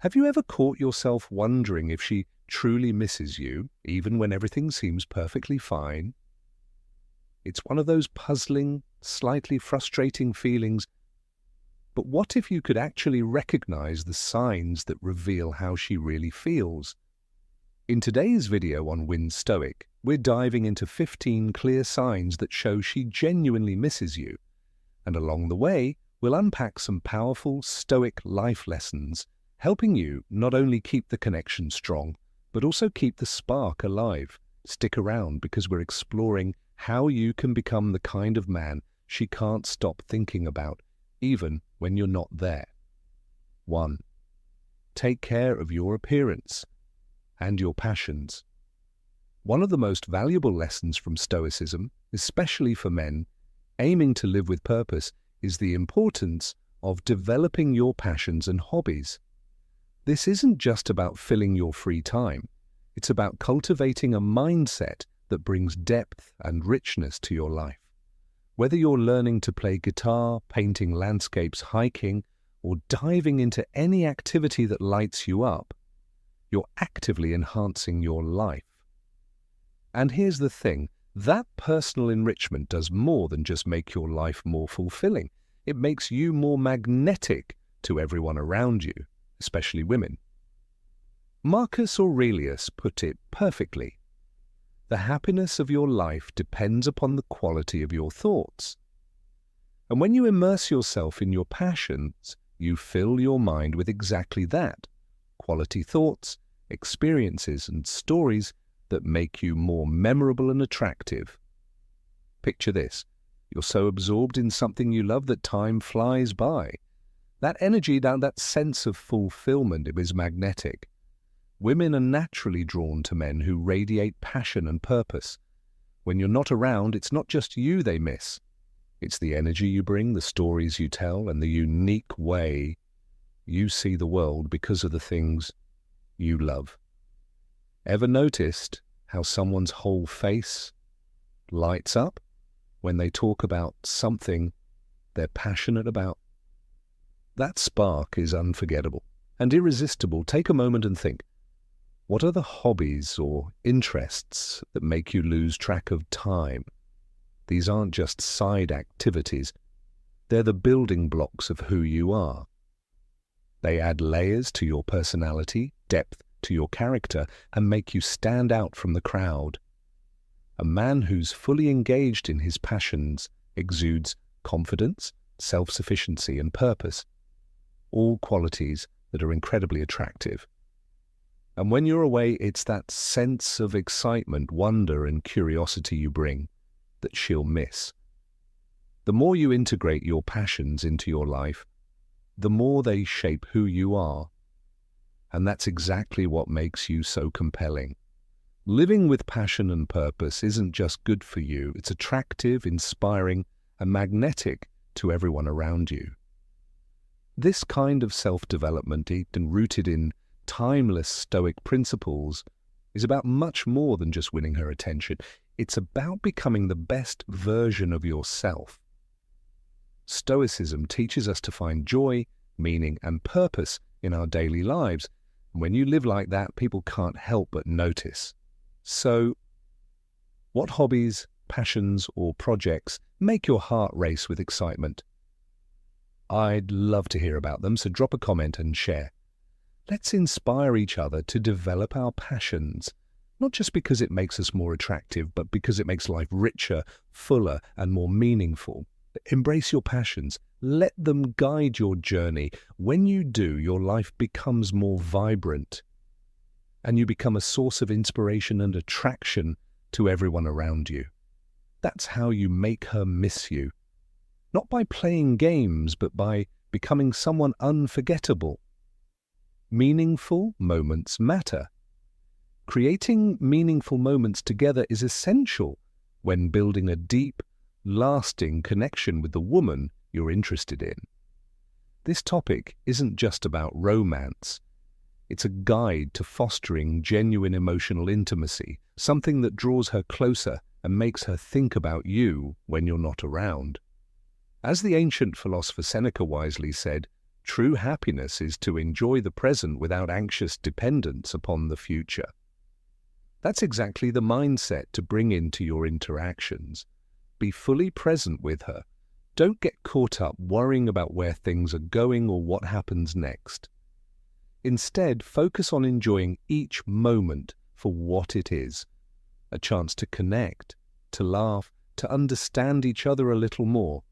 Have you ever caught yourself wondering if she truly misses you, even when everything seems perfectly fine? It's one of those puzzling, slightly frustrating feelings, but what if you could actually recognize the signs that reveal how she really feels? In today's video on Win Stoic, we're diving into 15 clear signs that show she genuinely misses you. And along the way, we'll unpack some powerful Stoic life lessons, helping you not only keep the connection strong, but also keep the spark alive. Stick around because we're exploring how you can become the kind of man she can't stop thinking about, even when you're not there. 1. Take care of your appearance and your passions. One of the most valuable lessons from Stoicism, especially for men aiming to live with purpose, is the importance of developing your passions and hobbies. This isn't just about filling your free time. It's about cultivating a mindset that brings depth and richness to your life. Whether you're learning to play guitar, painting landscapes, hiking, or diving into any activity that lights you up, you're actively enhancing your life. And here's the thing, that personal enrichment does more than just make your life more fulfilling. It makes you more magnetic to everyone around you, especially women. Marcus Aurelius put it perfectly. The happiness of your life depends upon the quality of your thoughts. And when you immerse yourself in your passions, you fill your mind with exactly that, quality thoughts, experiences, and stories that make you more memorable and attractive. Picture this. You're so absorbed in something you love that time flies by. That energy, that sense of fulfillment, is magnetic. Women are naturally drawn to men who radiate passion and purpose. When you're not around, it's not just you they miss. It's the energy you bring, the stories you tell, and the unique way you see the world because of the things you love. Ever noticed how someone's whole face lights up when they talk about something they're passionate about? That spark is unforgettable and irresistible. Take a moment and think. What are the hobbies or interests that make you lose track of time? These aren't just side activities. They're the building blocks of who you are. They add layers to your personality, depth to your character, and make you stand out from the crowd. A man who's fully engaged in his passions exudes confidence, self-sufficiency, and purpose, all qualities that are incredibly attractive. And when you're away, it's that sense of excitement, wonder, and curiosity you bring that she'll miss. The more you integrate your passions into your life, the more they shape who you are. And that's exactly what makes you so compelling. Living with passion and purpose isn't just good for you, it's attractive, inspiring, and magnetic to everyone around you. This kind of self-development, and rooted in timeless Stoic principles, is about much more than just winning her attention. It's about becoming the best version of yourself. Stoicism teaches us to find joy, meaning, and purpose in our daily lives. When you live like that, people can't help but notice. So, what hobbies, passions, or projects make your heart race with excitement? I'd love to hear about them, so drop a comment and share. Let's inspire each other to develop our passions, not just because it makes us more attractive, but because it makes life richer, fuller, and more meaningful. Embrace your passions. Let them guide your journey. When you do, your life becomes more vibrant, and you become a source of inspiration and attraction to everyone around you. That's how you make her miss you. Not by playing games, but by becoming someone unforgettable. Meaningful moments matter. Creating meaningful moments together is essential when building a deep, lasting connection with the woman you're interested in. This topic isn't just about romance. It's a guide to fostering genuine emotional intimacy, something that draws her closer and makes her think about you when you're not around. As the ancient philosopher Seneca wisely said, True happiness is to enjoy the present without anxious dependence upon the future. That's exactly the mindset to bring into your interactions. Be fully present with her. Don't get caught up worrying about where things are going or what happens next. Instead, focus on enjoying each moment for what it is. A chance to connect, to laugh, to understand each other a little more.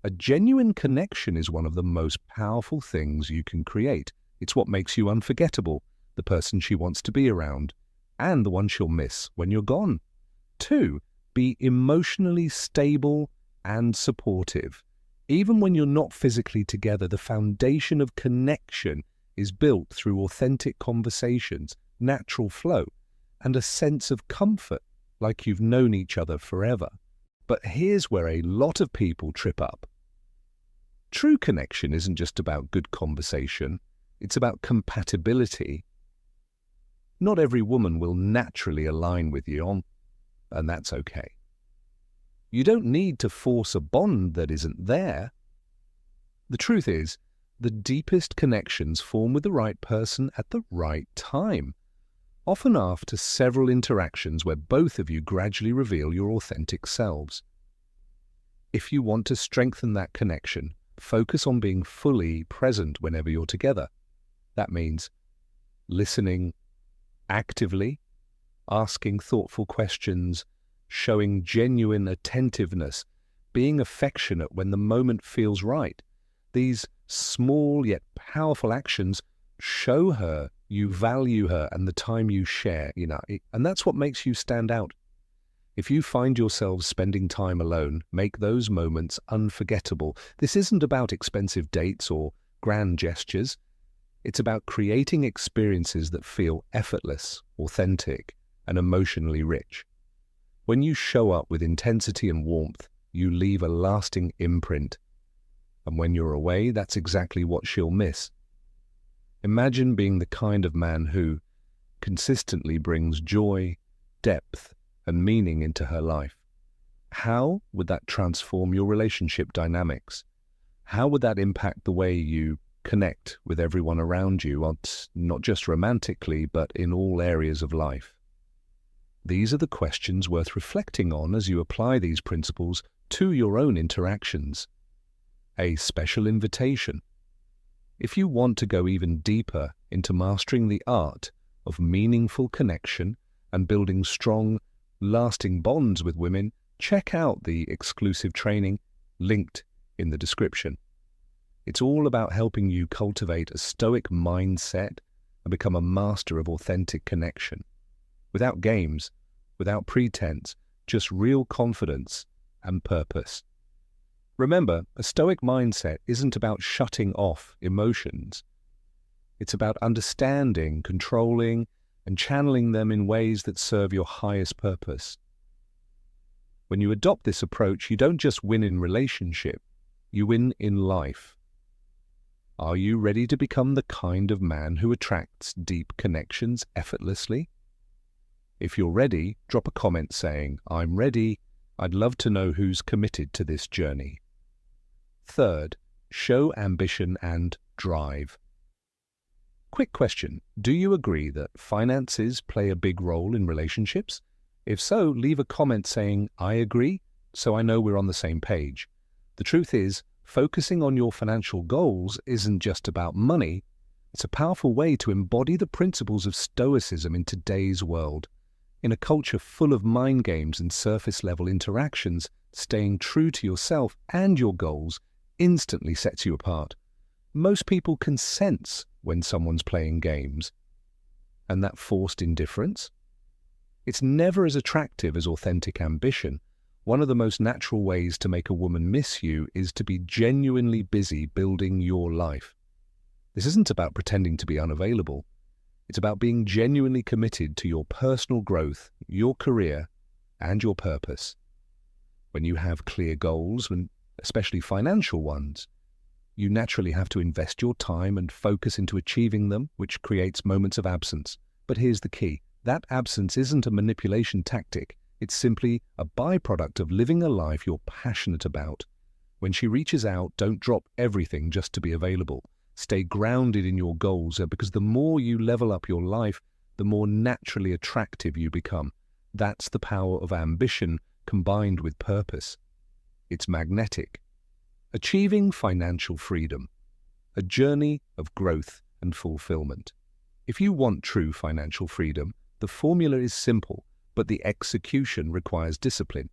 A genuine connection is one of the most powerful things you can create. It's what makes you unforgettable, the person she wants to be around, and the one she'll miss when you're gone. 2, be emotionally stable and supportive. Even when you're not physically together, the foundation of connection is built through authentic conversations, natural flow, and a sense of comfort, like you've known each other forever. But here's where a lot of people trip up. True connection isn't just about good conversation, it's about compatibility. Not every woman will naturally align with you, and that's okay. You don't need to force a bond that isn't there. The truth is, the deepest connections form with the right person at the right time, often after several interactions where both of you gradually reveal your authentic selves. If you want to strengthen that connection, focus on being fully present whenever you're together. That means listening actively, asking thoughtful questions, showing genuine attentiveness, being affectionate when the moment feels right. These small yet powerful actions show her you value her and the time you share, and that's what makes you stand out. If you find yourselves spending time alone, make those moments unforgettable. This isn't about expensive dates or grand gestures. It's about creating experiences that feel effortless, authentic, and emotionally rich. When you show up with intensity and warmth, you leave a lasting imprint. And when you're away, that's exactly what she'll miss. Imagine being the kind of man who consistently brings joy, depth, and meaning into her life. How would that transform your relationship dynamics? How would that impact the way you connect with everyone around you, not just romantically, but in all areas of life? These are the questions worth reflecting on as you apply these principles to your own interactions. A special invitation. If you want to go even deeper into mastering the art of meaningful connection and building strong, lasting bonds with women, check out the exclusive training linked in the description. It's all about helping you cultivate a Stoic mindset and become a master of authentic connection. Without games, without pretense, just real confidence and purpose. Remember, a Stoic mindset isn't about shutting off emotions. It's about understanding, controlling, and channeling them in ways that serve your highest purpose. When you adopt this approach, you don't just win in relationship, you win in life. Are you ready to become the kind of man who attracts deep connections effortlessly? If you're ready, drop a comment saying, "I'm ready. I'd love to know who's committed to this journey." 3rd, show ambition and drive. Quick question. Do you agree that finances play a big role in relationships? If so, leave a comment saying, "I agree," so I know we're on the same page. The truth is, focusing on your financial goals isn't just about money. It's a powerful way to embody the principles of Stoicism in today's world. In a culture full of mind games and surface-level interactions, staying true to yourself and your goals instantly sets you apart. Most people can sense when someone's playing games. And that forced indifference? It's never as attractive as authentic ambition. One of the most natural ways to make a woman miss you is to be genuinely busy building your life. This isn't about pretending to be unavailable. It's about being genuinely committed to your personal growth, your career, and your purpose. When you have clear goals, and especially financial ones, you naturally have to invest your time and focus into achieving them, which creates moments of absence. But here's the key. That absence isn't a manipulation tactic. It's simply a byproduct of living a life you're passionate about. When she reaches out, don't drop everything just to be available. Stay grounded in your goals, because the more you level up your life, the more naturally attractive you become. That's the power of ambition combined with purpose. It's magnetic. Achieving financial freedom. A journey of growth and fulfillment. If you want true financial freedom, the formula is simple, but the execution requires discipline.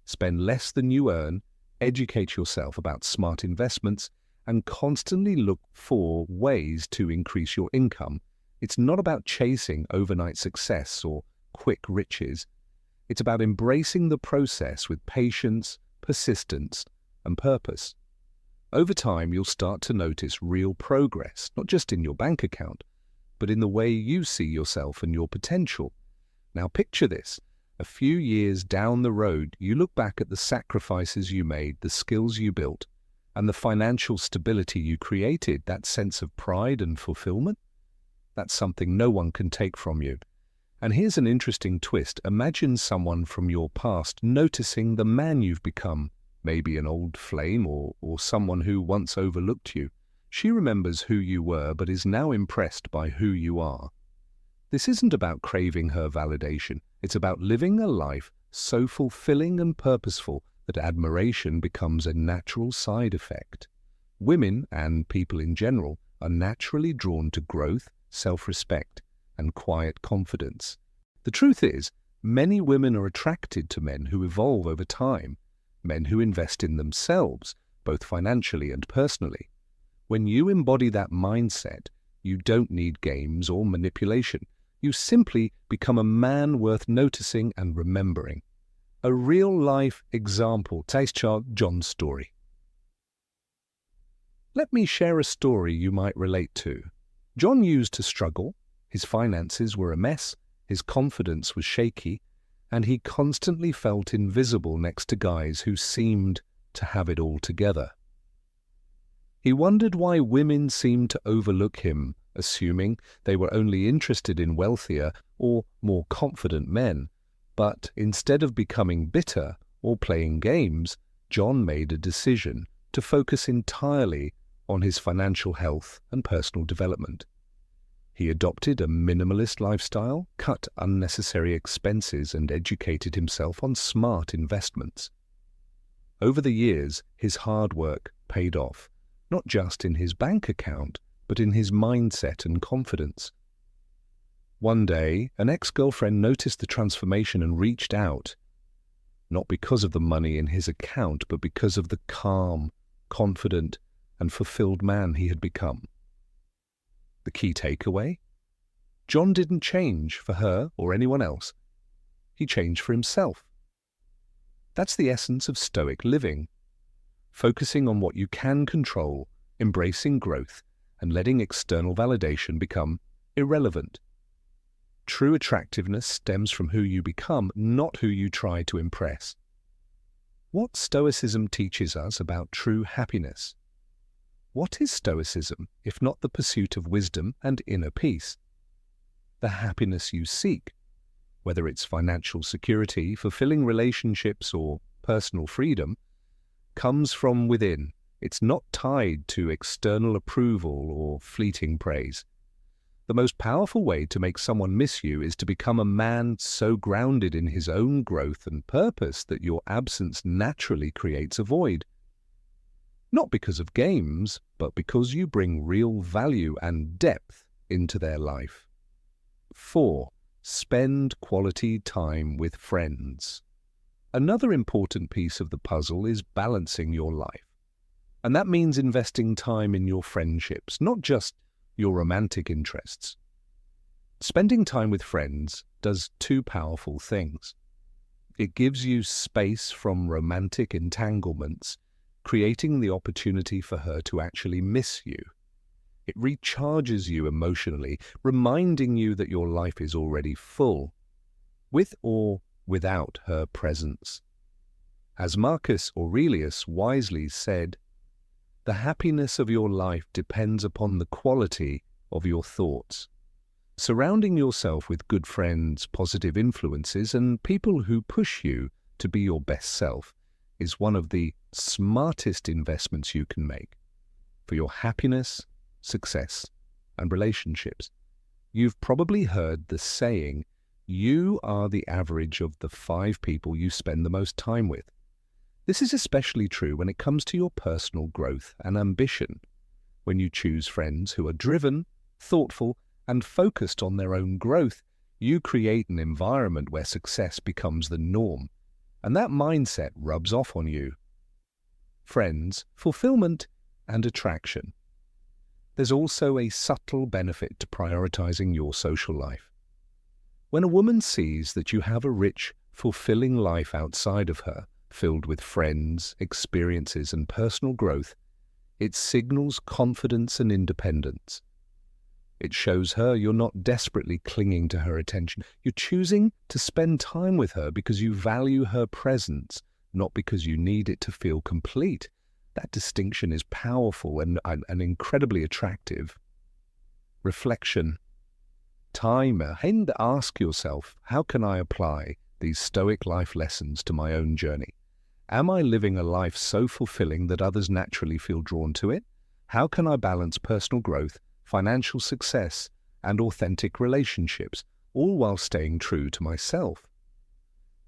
Spend less than you earn, educate yourself about smart investments, and constantly look for ways to increase your income. It's not about chasing overnight success or quick riches. It's about embracing the process with patience, persistence, and purpose. Over time, you'll start to notice real progress, not just in your bank account, but in the way you see yourself and your potential. Now picture this. A few years down the road, you look back at the sacrifices you made, the skills you built, and the financial stability you created, that sense of pride and fulfillment. That's something no one can take from you. And here's an interesting twist. Imagine someone from your past noticing the man you've become, maybe an old flame or someone who once overlooked you. She remembers who you were, but is now impressed by who you are. This isn't about craving her validation. It's about living a life so fulfilling and purposeful that admiration becomes a natural side effect. Women, and people in general, are naturally drawn to growth, self-respect, and quiet confidence. The truth is, many women are attracted to men who evolve over time, men who invest in themselves, both financially and personally. When you embody that mindset, you don't need games or manipulation. You simply become a man worth noticing and remembering. A real-life example. Taste chart John's story. Let me share a story you might relate to. John used to struggle. His finances were a mess, his confidence was shaky, and he constantly felt invisible next to guys who seemed to have it all together. He wondered why women seemed to overlook him, assuming they were only interested in wealthier or more confident men. But instead of becoming bitter or playing games, John made a decision to focus entirely on his financial health and personal development. He adopted a minimalist lifestyle, cut unnecessary expenses, and educated himself on smart investments. Over the years, his hard work paid off, not just in his bank account, but in his mindset and confidence. One day, an ex-girlfriend noticed the transformation and reached out, not because of the money in his account, but because of the calm, confident, and fulfilled man he had become. The key takeaway? John didn't change for her or anyone else. He changed for himself. That's the essence of Stoic living. Focusing on what you can control, embracing growth, and letting external validation become irrelevant. True attractiveness stems from who you become, not who you try to impress. What Stoicism teaches us about true happiness? What is Stoicism, if not the pursuit of wisdom and inner peace? The happiness you seek, whether it's financial security, fulfilling relationships, or personal freedom, comes from within. It's not tied to external approval or fleeting praise. The most powerful way to make someone miss you is to become a man so grounded in his own growth and purpose that your absence naturally creates a void. Not because of games, but because you bring real value and depth into their life. 4. Spend quality time with friends. Another important piece of the puzzle is balancing your life. And that means investing time in your friendships, not just your romantic interests. Spending time with friends does two powerful things. It gives you space from romantic entanglements, creating the opportunity for her to actually miss you. It recharges you emotionally, reminding you that your life is already full, with or without her presence. As Marcus Aurelius wisely said, "The happiness of your life depends upon the quality of your thoughts." Surrounding yourself with good friends, positive influences, and people who push you to be your best self is one of the smartest investments you can make for your happiness success, and relationships. You've probably heard the saying, you are the average of the 5 people you spend the most time with. This is especially true when it comes to your personal growth and ambition. When you choose friends who are driven, thoughtful, and focused on their own growth, you create an environment where success becomes the norm, and that mindset rubs off on you. Friends, fulfillment, and attraction. There's also a subtle benefit to prioritizing your social life. When a woman sees that you have a rich, fulfilling life outside of her, filled with friends, experiences, and personal growth, it signals confidence and independence. It shows her you're not desperately clinging to her attention. You're choosing to spend time with her because you value her presence, not because you need it to feel complete. That distinction is powerful and incredibly attractive. Reflection. Time and ask yourself, how can I apply these Stoic life lessons to my own journey? Am I living a life so fulfilling that others naturally feel drawn to it? How can I balance personal growth, financial success, and authentic relationships, all while staying true to myself?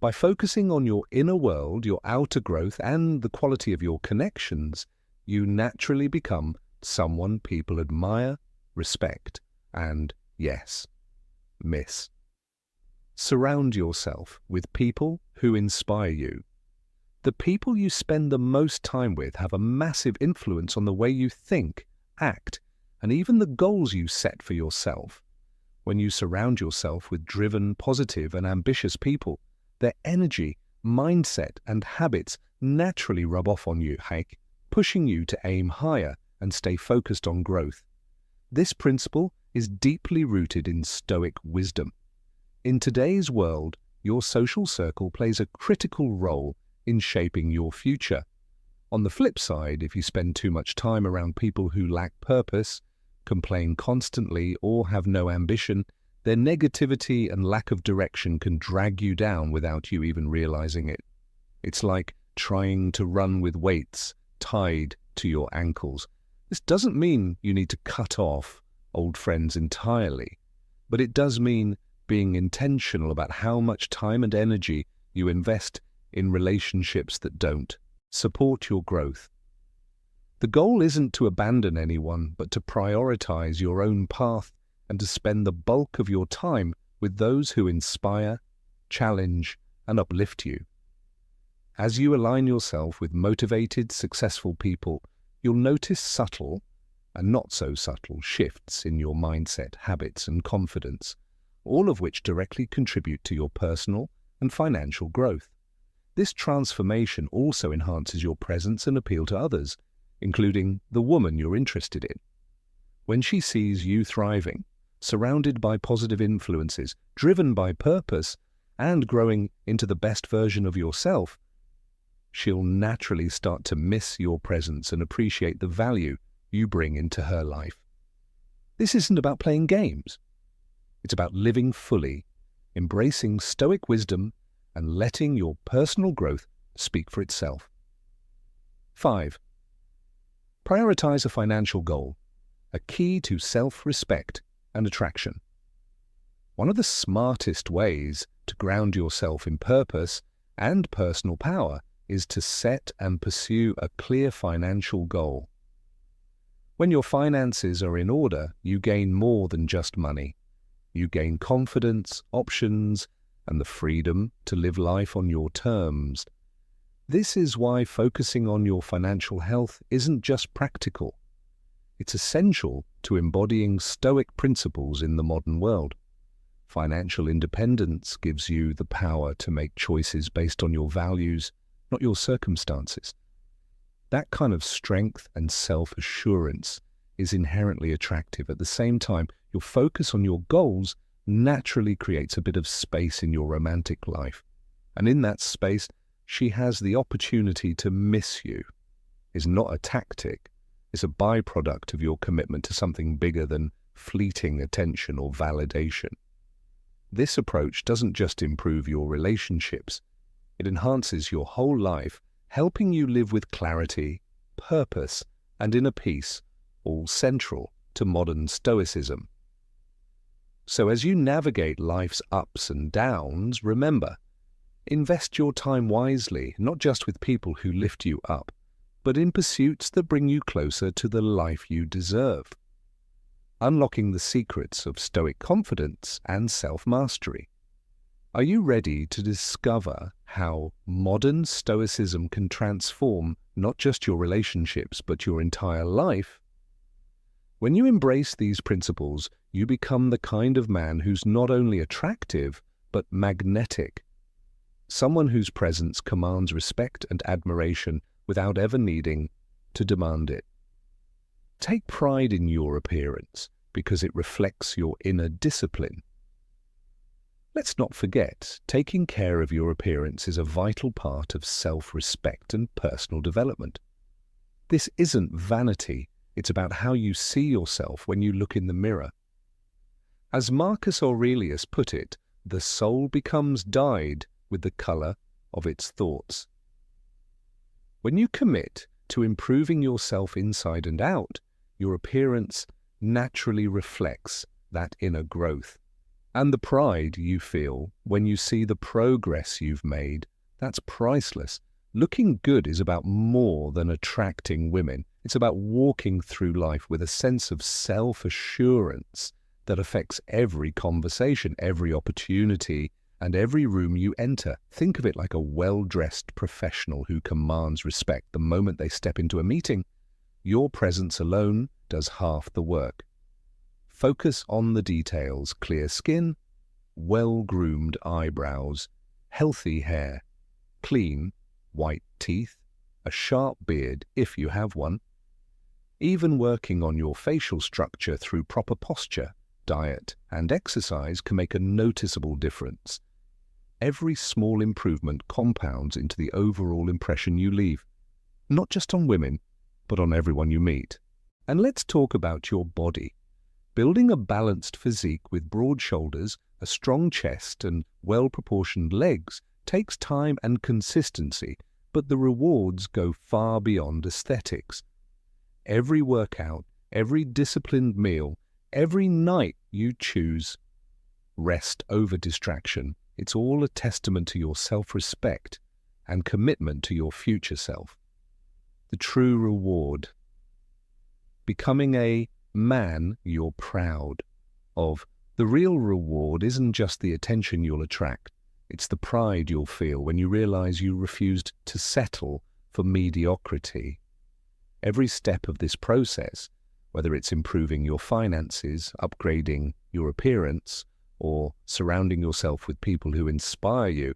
By focusing on your inner world, your outer growth, and the quality of your connections, you naturally become someone people admire, respect, and, yes, miss. Surround yourself with people who inspire you. The people you spend the most time with have a massive influence on the way you think, act, and even the goals you set for yourself. When you surround yourself with driven, positive, and ambitious people, their energy, mindset, and habits naturally rub off on you, pushing you to aim higher and stay focused on growth. This principle is deeply rooted in Stoic wisdom. In today's world, your social circle plays a critical role in shaping your future. On the flip side, if you spend too much time around people who lack purpose, complain constantly, or have no ambition, their negativity and lack of direction can drag you down without you even realizing it. It's like trying to run with weights tied to your ankles. This doesn't mean you need to cut off old friends entirely, but it does mean being intentional about how much time and energy you invest in relationships that don't support your growth. The goal isn't to abandon anyone, but to prioritize your own path and to spend the bulk of your time with those who inspire, challenge, and uplift you. As you align yourself with motivated, successful people, you'll notice subtle and not so subtle shifts in your mindset, habits, and confidence, all of which directly contribute to your personal and financial growth. This transformation also enhances your presence and appeal to others, including the woman you're interested in. When she sees you thriving, surrounded by positive influences, driven by purpose, and growing into the best version of yourself, she'll naturally start to miss your presence and appreciate the value you bring into her life. This isn't about playing games. It's about living fully, embracing Stoic wisdom, and letting your personal growth speak for itself. 5. Prioritize a financial goal, a key to self-respect and attraction. One of the smartest ways to ground yourself in purpose and personal power is to set and pursue a clear financial goal. When your finances are in order, you gain more than just money. You gain confidence, options, and the freedom to live life on your terms. This is why focusing on your financial health isn't just practical. It's essential to embodying Stoic principles in the modern world. Financial independence gives you the power to make choices based on your values, not your circumstances. That kind of strength and self-assurance is inherently attractive. At the same time, your focus on your goals naturally creates a bit of space in your romantic life. And in that space, she has the opportunity to miss you. It's not a tactic. It's a byproduct of your commitment to something bigger than fleeting attention or validation. This approach doesn't just improve your relationships. It enhances your whole life, helping you live with clarity, purpose, and inner peace, all central to modern Stoicism. So as you navigate life's ups and downs, remember, invest your time wisely, not just with people who lift you up, but in pursuits that bring you closer to the life you deserve. Unlocking the secrets of Stoic confidence and self-mastery. Are you ready to discover how modern Stoicism can transform not just your relationships, but your entire life? When you embrace these principles, you become the kind of man who's not only attractive, but magnetic. Someone whose presence commands respect and admiration without ever needing to demand it. Take pride in your appearance because it reflects your inner discipline. Let's not forget, taking care of your appearance is a vital part of self-respect and personal development. This isn't vanity, it's about how you see yourself when you look in the mirror. As Marcus Aurelius put it, the soul becomes dyed with the color of its thoughts. When you commit to improving yourself inside and out, your appearance naturally reflects that inner growth. And the pride you feel when you see the progress you've made, that's priceless. Looking good is about more than attracting women. It's about walking through life with a sense of self-assurance that affects every conversation, every opportunity, and every room you enter. Think of it like a well-dressed professional who commands respect the moment they step into a meeting. Your presence alone does half the work. Focus on the details: clear skin, well-groomed eyebrows, healthy hair, clean, white teeth, a sharp beard if you have one. Even working on your facial structure through proper posture, diet, and exercise can make a noticeable difference. Every small improvement compounds into the overall impression you leave, not just on women, but on everyone you meet. And let's talk about your body. Building a balanced physique with broad shoulders, a strong chest, and well-proportioned legs takes time and consistency, but the rewards go far beyond aesthetics. Every workout, every disciplined meal, every night you choose rest over distraction, it's all a testament to your self-respect and commitment to your future self. The true reward: becoming a man you're proud of. The real reward isn't just the attention you'll attract, it's the pride you'll feel when you realize you refused to settle for mediocrity. Every step of this process, whether it's improving your finances, upgrading your appearance, or surrounding yourself with people who inspire you,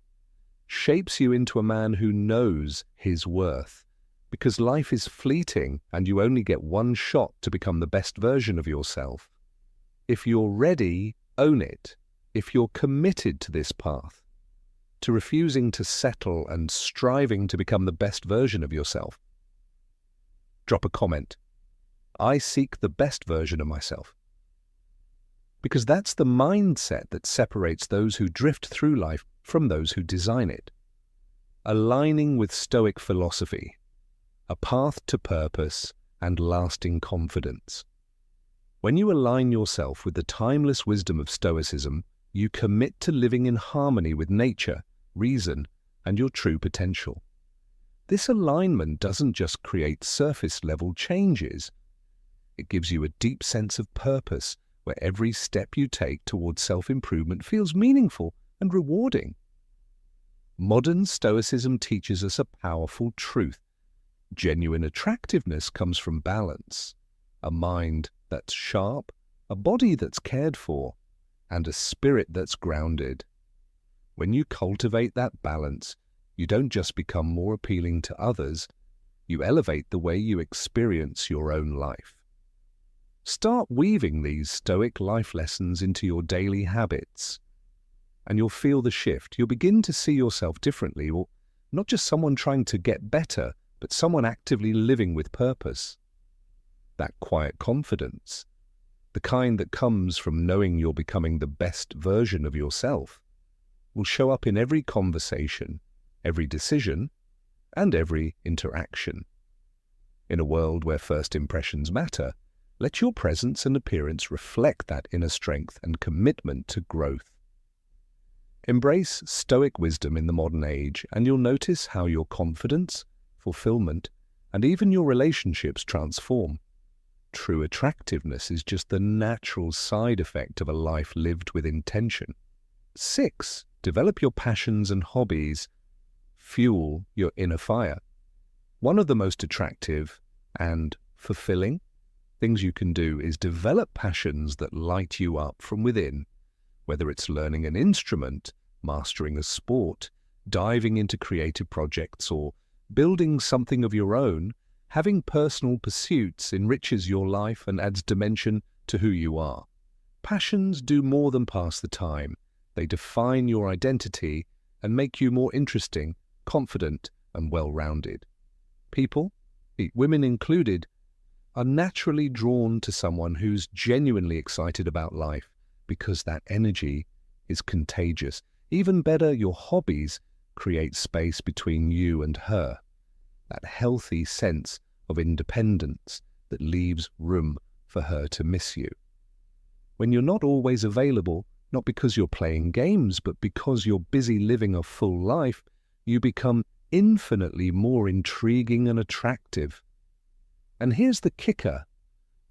shapes you into a man who knows his worth. Because life is fleeting and you only get one shot to become the best version of yourself. If you're ready, own it. If you're committed to this path, to refusing to settle and striving to become the best version of yourself, drop a comment. I seek the best version of myself. Because that's the mindset that separates those who drift through life from those who design it. Aligning with Stoic philosophy, a path to purpose and lasting confidence. When you align yourself with the timeless wisdom of Stoicism, you commit to living in harmony with nature, reason, and your true potential. This alignment doesn't just create surface-level changes. It gives you a deep sense of purpose where every step you take towards self-improvement feels meaningful and rewarding. Modern Stoicism teaches us a powerful truth. Genuine attractiveness comes from balance, a mind that's sharp, a body that's cared for, and a spirit that's grounded. When you cultivate that balance, you don't just become more appealing to others, you elevate the way you experience your own life. Start weaving these Stoic life lessons into your daily habits, and you'll feel the shift. You'll begin to see yourself differently, or not just someone trying to get better, but someone actively living with purpose. That quiet confidence, the kind that comes from knowing you're becoming the best version of yourself, will show up in every conversation, every decision, and every interaction. In a world where first impressions matter, Let your presence and appearance reflect that inner strength and commitment to growth. Embrace Stoic wisdom in the modern age, and you'll notice how your confidence, fulfillment, and even your relationships transform. True attractiveness is just the natural side effect of a life lived with intention. 6. Develop your passions and hobbies. Fuel your inner fire. One of the most attractive and fulfilling things you can do is develop passions that light you up from within, whether it's learning an instrument, mastering a sport, diving into creative projects, or building something of your own. Having personal pursuits enriches your life and adds dimension to who you are. Passions do more than pass the time. They define your identity and make you more interesting, confident, and well-rounded. People, women included, are naturally drawn to someone who's genuinely excited about life because that energy is contagious. Even better, your hobbies create space between you and her. That healthy sense of independence that leaves room for her to miss you. When you're not always available, not because you're playing games, but because you're busy living a full life, you become infinitely more intriguing and attractive. And here's the kicker.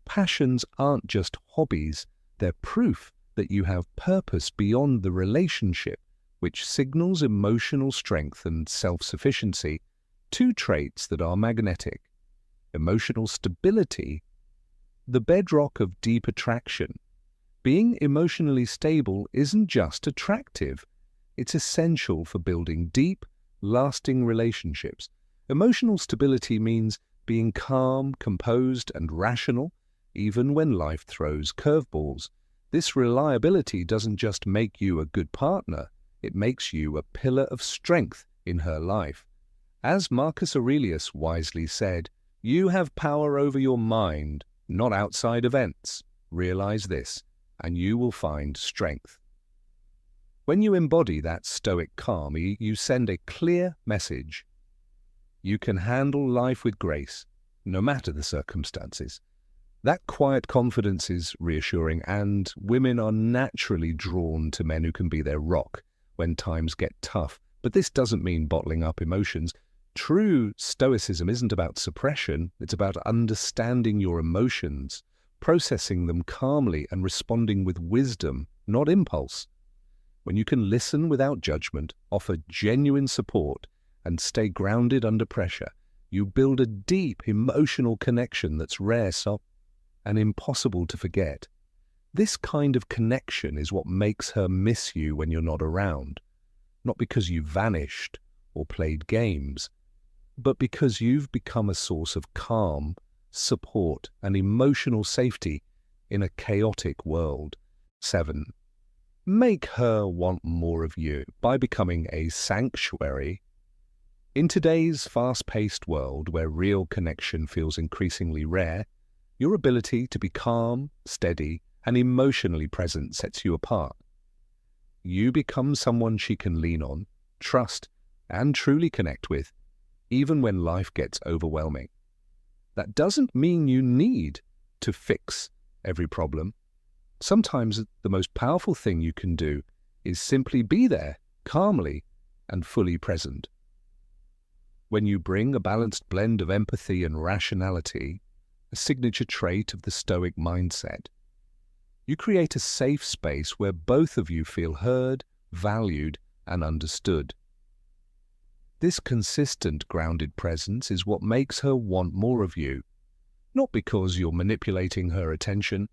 Passions aren't just hobbies, they're proof that you have purpose beyond the relationship, which signals emotional strength and self-sufficiency, two traits that are magnetic. Emotional stability, the bedrock of deep attraction. Being emotionally stable isn't just attractive, it's essential for building deep, lasting relationships. Emotional stability means being calm, composed, and rational, even when life throws curveballs. This reliability doesn't just make you a good partner, it makes you a pillar of strength in her life. As Marcus Aurelius wisely said, you have power over your mind, not outside events. Realize this, and you will find strength. When you embody that stoic calm, you send a clear message. You can handle life with grace, no matter the circumstances. That quiet confidence is reassuring, and women are naturally drawn to men who can be their rock when times get tough. But this doesn't mean bottling up emotions. True Stoicism isn't about suppression, it's about understanding your emotions, processing them calmly and responding with wisdom, not impulse. When you can listen without judgment, offer genuine support, and stay grounded under pressure, you build a deep emotional connection that's rare and impossible to forget. This kind of connection is what makes her miss you when you're not around, not because you vanished or played games, but because you've become a source of calm, support, and emotional safety in a chaotic world. 7. Make her want more of you by becoming a sanctuary. In today's fast-paced world where real connection feels increasingly rare, your ability to be calm, steady, and emotionally present sets you apart. You become someone she can lean on, trust, and truly connect with, even when life gets overwhelming. That doesn't mean you need to fix every problem. Sometimes the most powerful thing you can do is simply be there, calmly and fully present. When you bring a balanced blend of empathy and rationality, a signature trait of the Stoic mindset, you create a safe space where both of you feel heard, valued, and understood. This consistent, grounded presence is what makes her want more of you, not because you're manipulating her attention,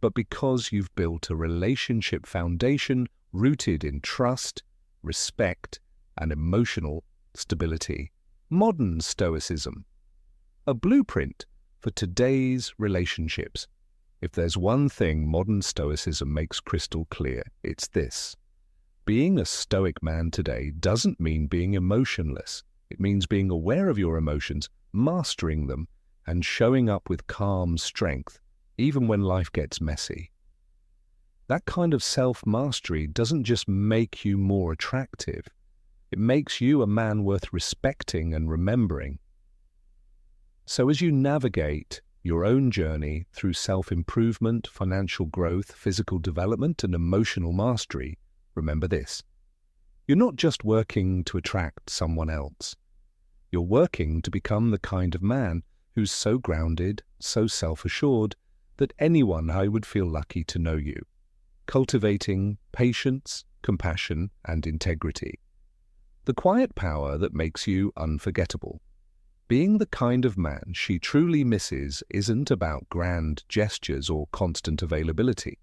but because you've built a relationship foundation rooted in trust, respect, and emotional stability. Modern Stoicism, a blueprint for today's relationships. If there's one thing modern Stoicism makes crystal clear, it's this. Being a Stoic man today doesn't mean being emotionless. It means being aware of your emotions, mastering them, and showing up with calm strength, even when life gets messy. That kind of self-mastery doesn't just make you more attractive. It makes you a man worth respecting and remembering. So as you navigate your own journey through self-improvement, financial growth, physical development, and emotional mastery, remember this. You're not just working to attract someone else. You're working to become the kind of man who's so grounded, so self-assured, that anyone I would feel lucky to know you, cultivating patience, compassion, and integrity. The quiet power that makes you unforgettable. Being the kind of man she truly misses isn't about grand gestures or constant availability.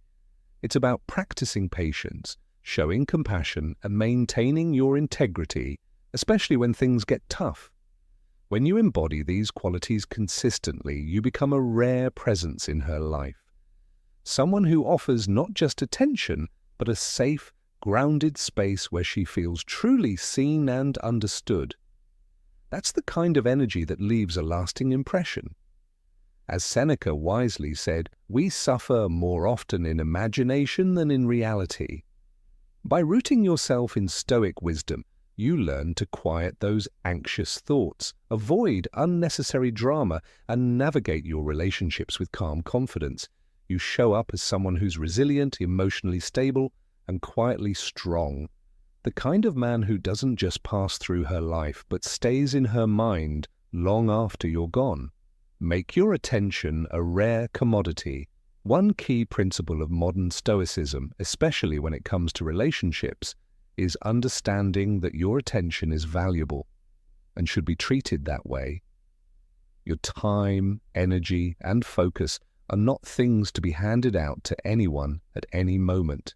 It's about practicing patience, showing compassion, and maintaining your integrity, especially when things get tough. When you embody these qualities consistently, you become a rare presence in her life. Someone who offers not just attention, but a safe, grounded space where she feels truly seen and understood. That's the kind of energy that leaves a lasting impression. As Seneca wisely said, we suffer more often in imagination than in reality. By rooting yourself in Stoic wisdom, you learn to quiet those anxious thoughts, avoid unnecessary drama, and navigate your relationships with calm confidence. You show up as someone who's resilient, emotionally stable, and quietly strong. The kind of man who doesn't just pass through her life, but stays in her mind long after you're gone. Make your attention a rare commodity. One key principle of modern Stoicism, especially when it comes to relationships, is understanding that your attention is valuable and should be treated that way. Your time, energy, and focus are not things to be handed out to anyone at any moment.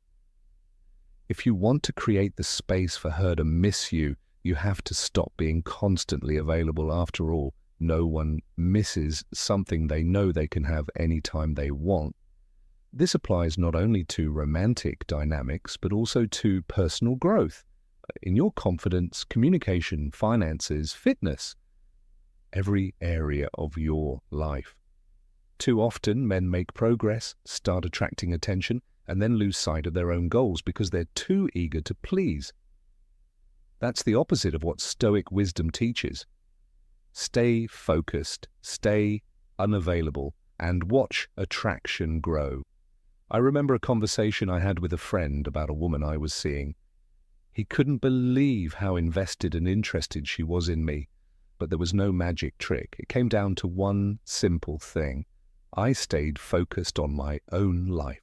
If you want to create the space for her to miss you, you have to stop being constantly available. After all, no one misses something they know they can have any time they want. This applies not only to romantic dynamics, but also to personal growth, in your confidence, communication, finances, fitness, every area of your life. Too often, men make progress, start attracting attention, and then lose sight of their own goals because they're too eager to please. That's the opposite of what Stoic wisdom teaches. Stay focused, stay unavailable, and watch attraction grow. I remember a conversation I had with a friend about a woman I was seeing. He couldn't believe how invested and interested she was in me, but there was no magic trick. It came down to one simple thing. I stayed focused on my own life.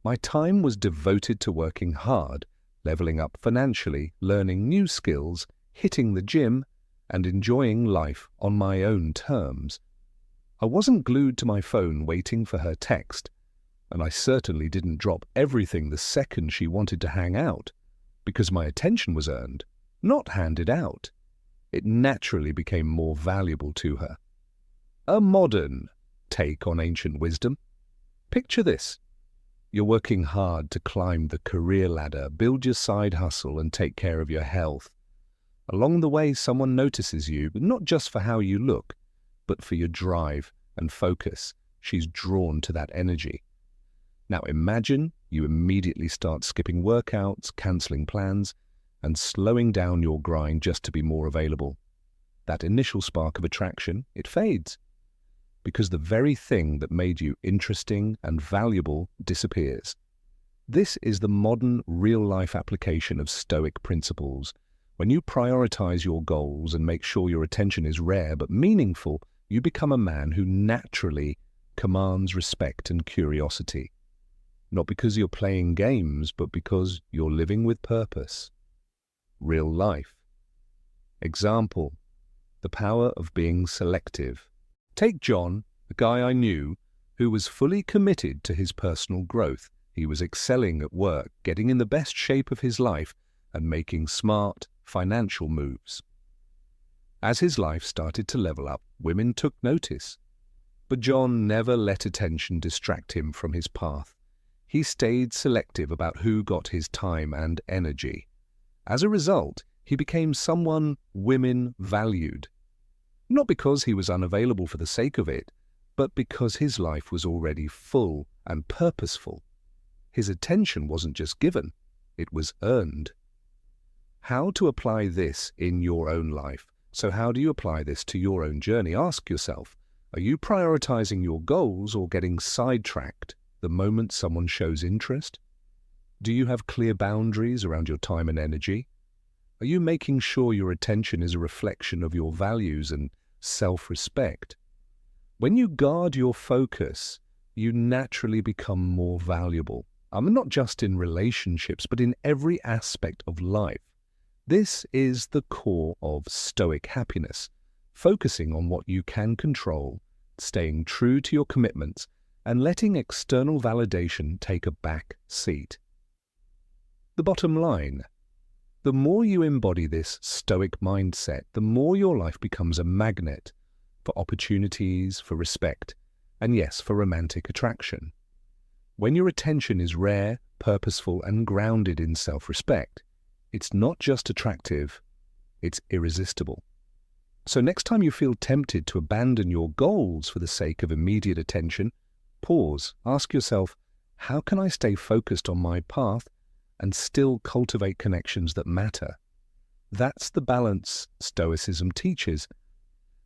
My time was devoted to working hard, leveling up financially, learning new skills, hitting the gym, and enjoying life on my own terms. I wasn't glued to my phone waiting for her text, and I certainly didn't drop everything the second she wanted to hang out, because my attention was earned, not handed out. It naturally became more valuable to her. A modern take on ancient wisdom. Picture this. You're working hard to climb the career ladder, build your side hustle, and take care of your health. Along the way, someone notices you, but not just for how you look, but for your drive and focus. She's drawn to that energy. Now imagine you immediately start skipping workouts, cancelling plans, and slowing down your grind just to be more available. That initial spark of attraction, it fades, because the very thing that made you interesting and valuable disappears. This is the modern real-life application of Stoic principles. When you prioritize your goals and make sure your attention is rare but meaningful, you become a man who naturally commands respect and curiosity. Not because you're playing games, but because you're living with purpose. Real life. Example, the power of being selective. Take John, a guy I knew, who was fully committed to his personal growth. He was excelling at work, getting in the best shape of his life, and making smart financial moves. As his life started to level up, women took notice. But John never let attention distract him from his path. He stayed selective about who got his time and energy. As a result, he became someone women valued. Not because he was unavailable for the sake of it, but because his life was already full and purposeful. His attention wasn't just given, it was earned. How to apply this in your own life? So how do you apply this to your own journey? Ask yourself, Are you prioritizing your goals or getting sidetracked the moment someone shows interest? Do you have clear boundaries around your time and energy? Are you making sure your attention is a reflection of your values and self-respect? When you guard your focus, you naturally become more valuable. Not just in relationships, but in every aspect of life. This is the core of Stoic happiness, focusing on what you can control, staying true to your commitments, and letting external validation take a back seat. The bottom line: the more you embody this Stoic mindset, the more your life becomes a magnet for opportunities, for respect, and yes, for romantic attraction. When your attention is rare, purposeful, and grounded in self-respect, it's not just attractive, it's irresistible. So next time you feel tempted to abandon your goals for the sake of immediate attention, pause, ask yourself, how can I stay focused on my path and still cultivate connections that matter? That's the balance Stoicism teaches,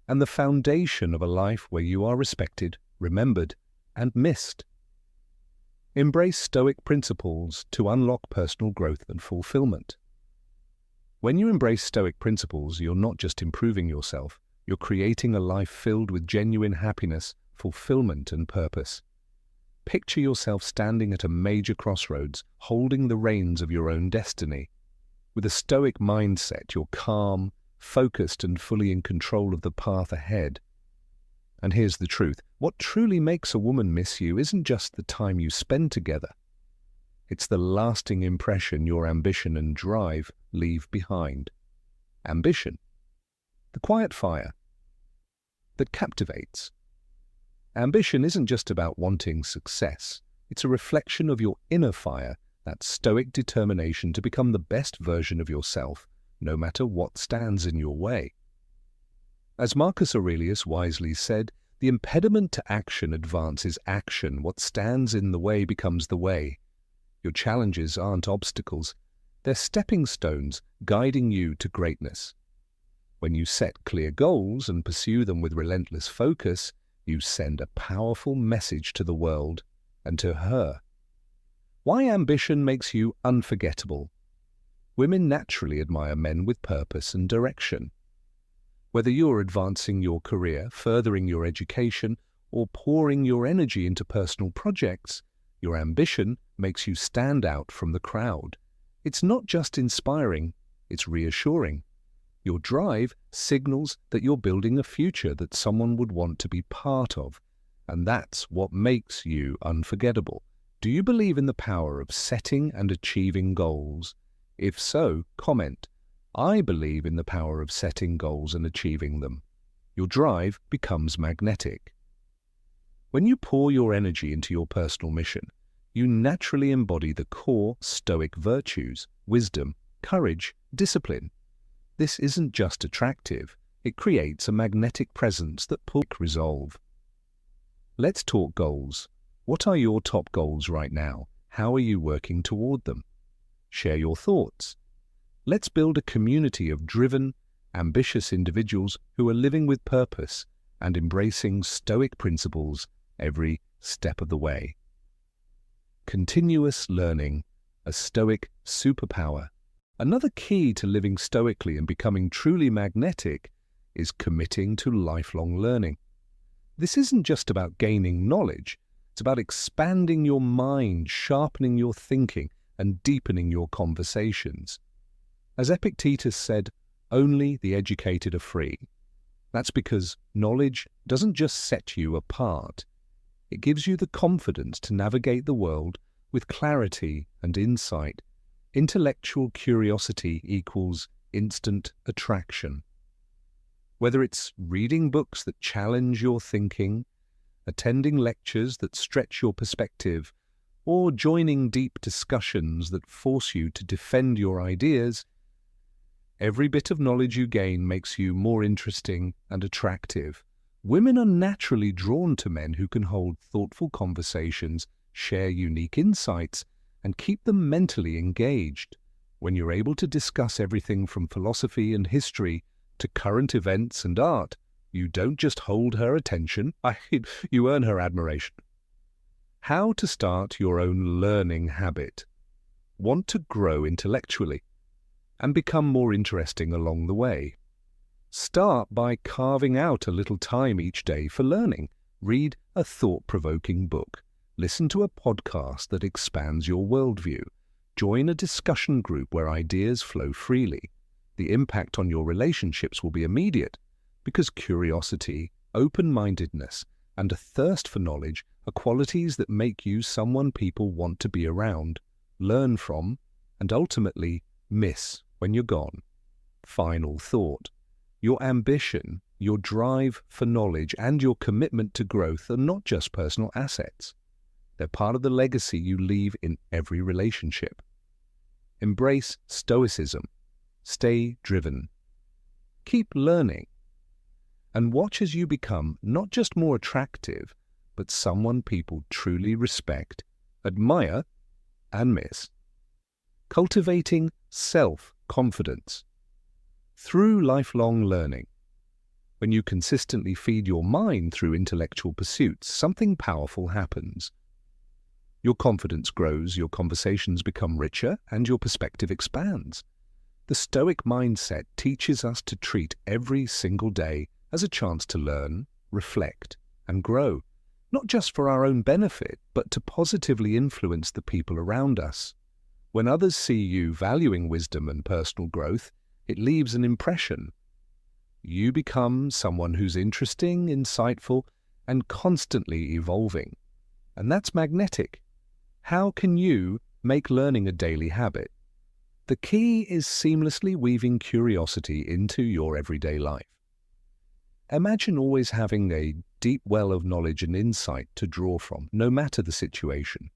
and the foundation of a life where you are respected, remembered, and missed. Embrace Stoic principles to unlock personal growth and fulfillment. When you embrace Stoic principles, you're not just improving yourself, you're creating a life filled with genuine happiness, fulfillment, and purpose. Picture yourself standing at a major crossroads, holding the reins of your own destiny. With a Stoic mindset, you're calm, focused, and fully in control of the path ahead. And here's the truth: what truly makes a woman miss you isn't just the time you spend together. It's the lasting impression your ambition and drive leave behind. Ambition, the quiet fire that captivates. Ambition isn't just about wanting success. It's a reflection of your inner fire, that Stoic determination to become the best version of yourself, no matter what stands in your way. As Marcus Aurelius wisely said, the impediment to action advances action. What stands in the way becomes the way. Your challenges aren't obstacles. They're stepping stones guiding you to greatness. When you set clear goals and pursue them with relentless focus, you send a powerful message to the world and to her. Why ambition makes you unforgettable? Women naturally admire men with purpose and direction. Whether you're advancing your career, furthering your education, or pouring your energy into personal projects, your ambition makes you stand out from the crowd. It's not just inspiring, it's reassuring. Your drive signals that you're building a future that someone would want to be part of, and that's what makes you unforgettable. Do you believe in the power of setting and achieving goals? If so, comment, I believe in the power of setting goals and achieving them. Your drive becomes magnetic. When you pour your energy into your personal mission, you naturally embody the core Stoic virtues: wisdom, courage, discipline. This isn't just attractive, it creates a magnetic presence that pulls resolve. Let's talk goals. What are your top goals right now? How are you working toward them? Share your thoughts. Let's build a community of driven, ambitious individuals who are living with purpose and embracing Stoic principles every step of the way. Continuous learning, a Stoic superpower. Another key to living stoically and becoming truly magnetic is committing to lifelong learning. This isn't just about gaining knowledge, it's about expanding your mind, sharpening your thinking, and deepening your conversations. As Epictetus said, only the educated are free. That's because knowledge doesn't just set you apart. It gives you the confidence to navigate the world with clarity and insight. Intellectual curiosity equals instant attraction. Whether it's reading books that challenge your thinking, attending lectures that stretch your perspective, or joining deep discussions that force you to defend your ideas, every bit of knowledge you gain makes you more interesting and attractive. Women are naturally drawn to men who can hold thoughtful conversations, share unique insights, and keep them mentally engaged. When you're able to discuss everything from philosophy and history to current events and art, You don't just hold her attention, you earn her admiration. How to start your own learning habit. Want to grow intellectually and become more interesting along the way. Start by carving out a little time each day for learning. Read a thought-provoking book. Listen to a podcast that expands your worldview. Join a discussion group where ideas flow freely. The impact on your relationships will be immediate because curiosity, open-mindedness, and a thirst for knowledge are qualities that make you someone people want to be around, learn from, and ultimately miss when you're gone. Final thought. Your ambition, your drive for knowledge, and your commitment to growth are not just personal assets. They're part of the legacy you leave in every relationship. Embrace Stoicism. Stay driven. Keep learning. And watch as you become not just more attractive, but someone people truly respect, admire, and miss. Cultivating self-confidence. Through lifelong learning, when you consistently feed your mind through intellectual pursuits, something powerful happens. Your confidence grows, your conversations become richer, and your perspective expands. The Stoic mindset teaches us to treat every single day as a chance to learn, reflect, and grow, not just for our own benefit, but to positively influence the people around us. When others see you valuing wisdom and personal growth, it leaves an impression. You become someone who's interesting, insightful, and constantly evolving. And that's magnetic. How can you make learning a daily habit? The key is seamlessly weaving curiosity into your everyday life. Imagine always having a deep well of knowledge and insight to draw from, no matter the situation.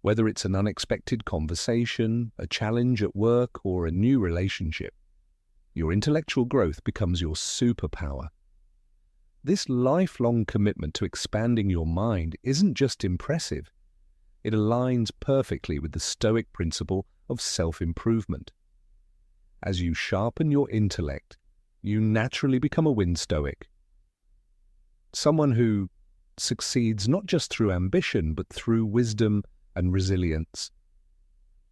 Whether it's an unexpected conversation, a challenge at work, or a new relationship, your intellectual growth becomes your superpower. This lifelong commitment to expanding your mind isn't just impressive. It aligns perfectly with the Stoic principle of self-improvement. As you sharpen your intellect, you naturally become a win Stoic. Someone who succeeds not just through ambition, but through wisdom and resilience.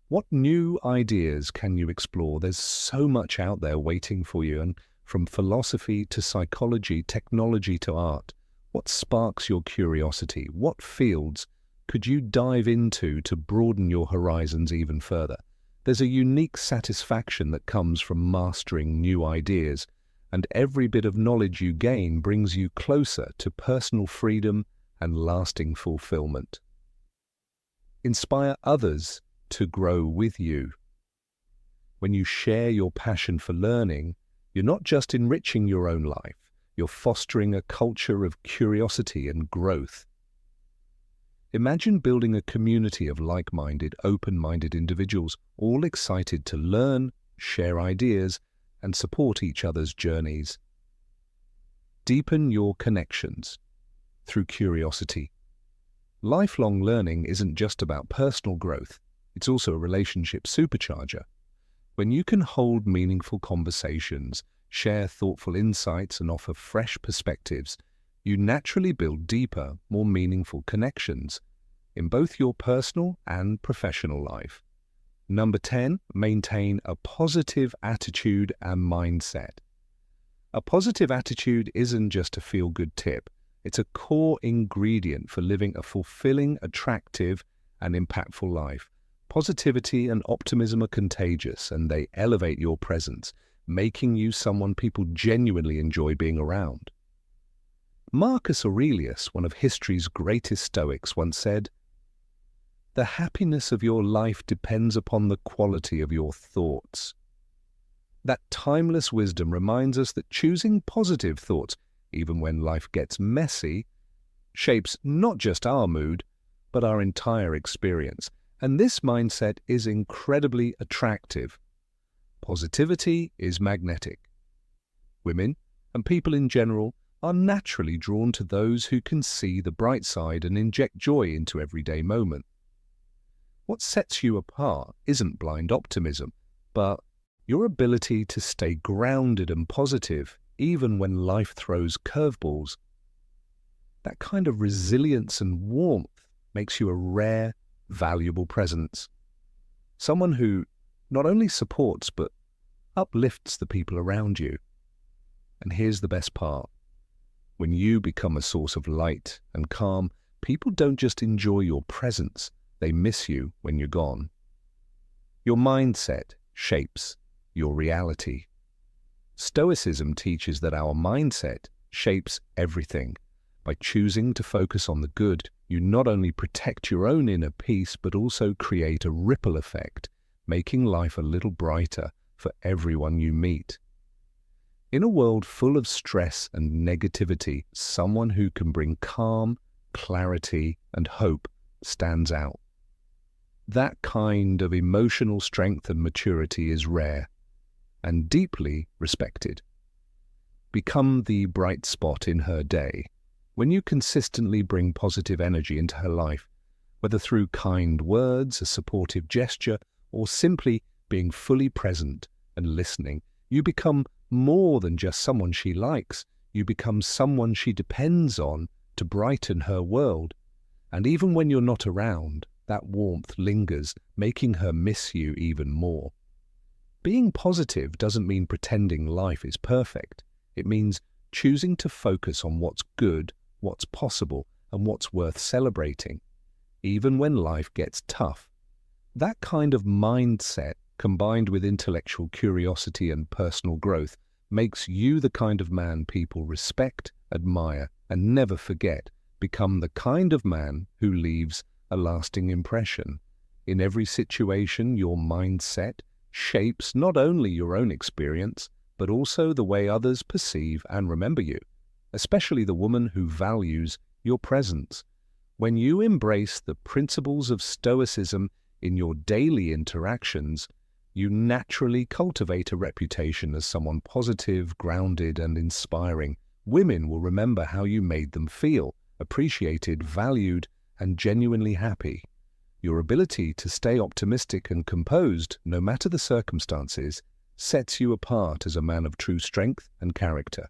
What new ideas can you explore? There's so much out there waiting for you, and from philosophy to psychology, technology to art. What sparks your curiosity? What fields could you dive into to broaden your horizons even further? There's a unique satisfaction that comes from mastering new ideas, and every bit of knowledge you gain brings you closer to personal freedom and lasting fulfillment. Inspire others to grow with you. When you share your passion for learning, you're not just enriching your own life, you're fostering a culture of curiosity and growth. Imagine building a community of like-minded, open-minded individuals, all excited to learn, share ideas, and support each other's journeys. Deepen your connections through curiosity. Lifelong learning isn't just about personal growth, it's also a relationship supercharger. When you can hold meaningful conversations, share thoughtful insights, and offer fresh perspectives, you naturally build deeper, more meaningful connections in both your personal and professional life. Number 10, maintain a positive attitude and mindset. A positive attitude isn't just a feel-good tip. It's a core ingredient for living a fulfilling, attractive, and impactful life. Positivity and optimism are contagious, and they elevate your presence, making you someone people genuinely enjoy being around. Marcus Aurelius, one of history's greatest Stoics, once said, "The happiness of your life depends upon the quality of your thoughts." That timeless wisdom reminds us that choosing positive thoughts, even when life gets messy, shapes not just our mood, but our entire experience. And this mindset is incredibly attractive. Positivity is magnetic. Women, and people in general, are naturally drawn to those who can see the bright side and inject joy into everyday moments. What sets you apart isn't blind optimism, but your ability to stay grounded and positive even when life throws curveballs. That kind of resilience and warmth makes you a rare, valuable presence. Someone who not only supports but uplifts the people around you. And here's the best part. When you become a source of light and calm, people don't just enjoy your presence, they miss you when you're gone. Your mindset shapes your reality. Stoicism teaches that our mindset shapes everything. By choosing to focus on the good, you not only protect your own inner peace, but also create a ripple effect, making life a little brighter for everyone you meet. In a world full of stress and negativity, someone who can bring calm, clarity, and hope stands out. That kind of emotional strength and maturity is rare and deeply respected. Become the bright spot in her day. When you consistently bring positive energy into her life, whether through kind words, a supportive gesture, or simply being fully present and listening, you become more than just someone she likes. You become someone she depends on to brighten her world. And even when you're not around, that warmth lingers, making her miss you even more. Being positive doesn't mean pretending life is perfect. It means choosing to focus on what's good, what's possible, and what's worth celebrating, even when life gets tough. That kind of mindset, combined with intellectual curiosity and personal growth, makes you the kind of man people respect, admire, and never forget. Become the kind of man who leaves a lasting impression. In every situation, your mindset shapes not only your own experience, but also the way others perceive and remember you, especially the woman who values your presence. When you embrace the principles of Stoicism in your daily interactions, you naturally cultivate a reputation as someone positive, grounded, and inspiring. Women will remember how you made them feel, appreciated, valued, and genuinely happy. Your ability to stay optimistic and composed, no matter the circumstances, sets you apart as a man of true strength and character.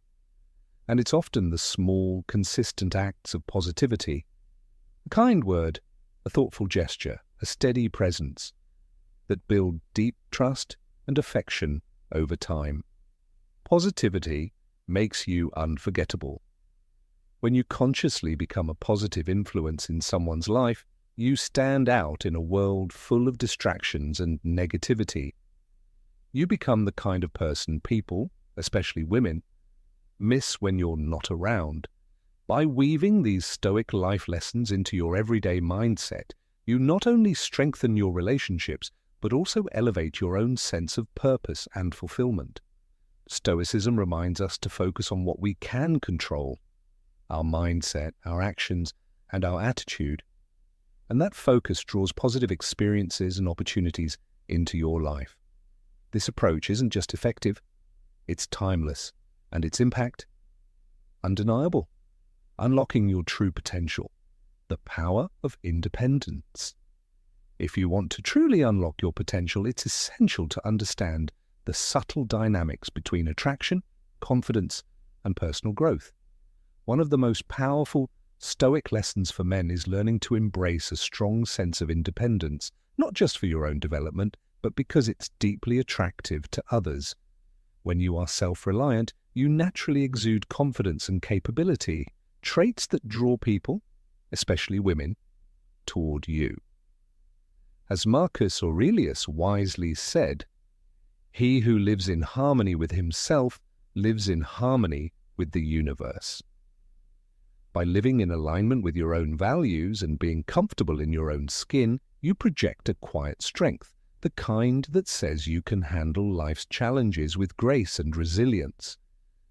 And it's often the small, consistent acts of positivity, a kind word, a thoughtful gesture, a steady presence, that build deep trust and affection over time. Positivity makes you unforgettable. When you consciously become a positive influence in someone's life, you stand out in a world full of distractions and negativity. You become the kind of person people, especially women, miss when you're not around. By weaving these Stoic life lessons into your everyday mindset, you not only strengthen your relationships, but also elevate your own sense of purpose and fulfillment. Stoicism reminds us to focus on what we can control, our mindset, our actions, and our attitude. And that focus draws positive experiences and opportunities into your life. This approach isn't just effective, it's timeless, and its impact undeniable, unlocking your true potential, the power of independence. If you want to truly unlock your potential, it's essential to understand the subtle dynamics between attraction, confidence, and personal growth. One of the most powerful Stoic lessons for men is learning to embrace a strong sense of independence, not just for your own development, but because it's deeply attractive to others. When you are self-reliant, you naturally exude confidence and capability, traits that draw people, especially women, toward you. As Marcus Aurelius wisely said, "He who lives in harmony with himself lives in harmony with the universe." By living in alignment with your own values and being comfortable in your own skin, you project a quiet strength, the kind that says you can handle life's challenges with grace and resilience.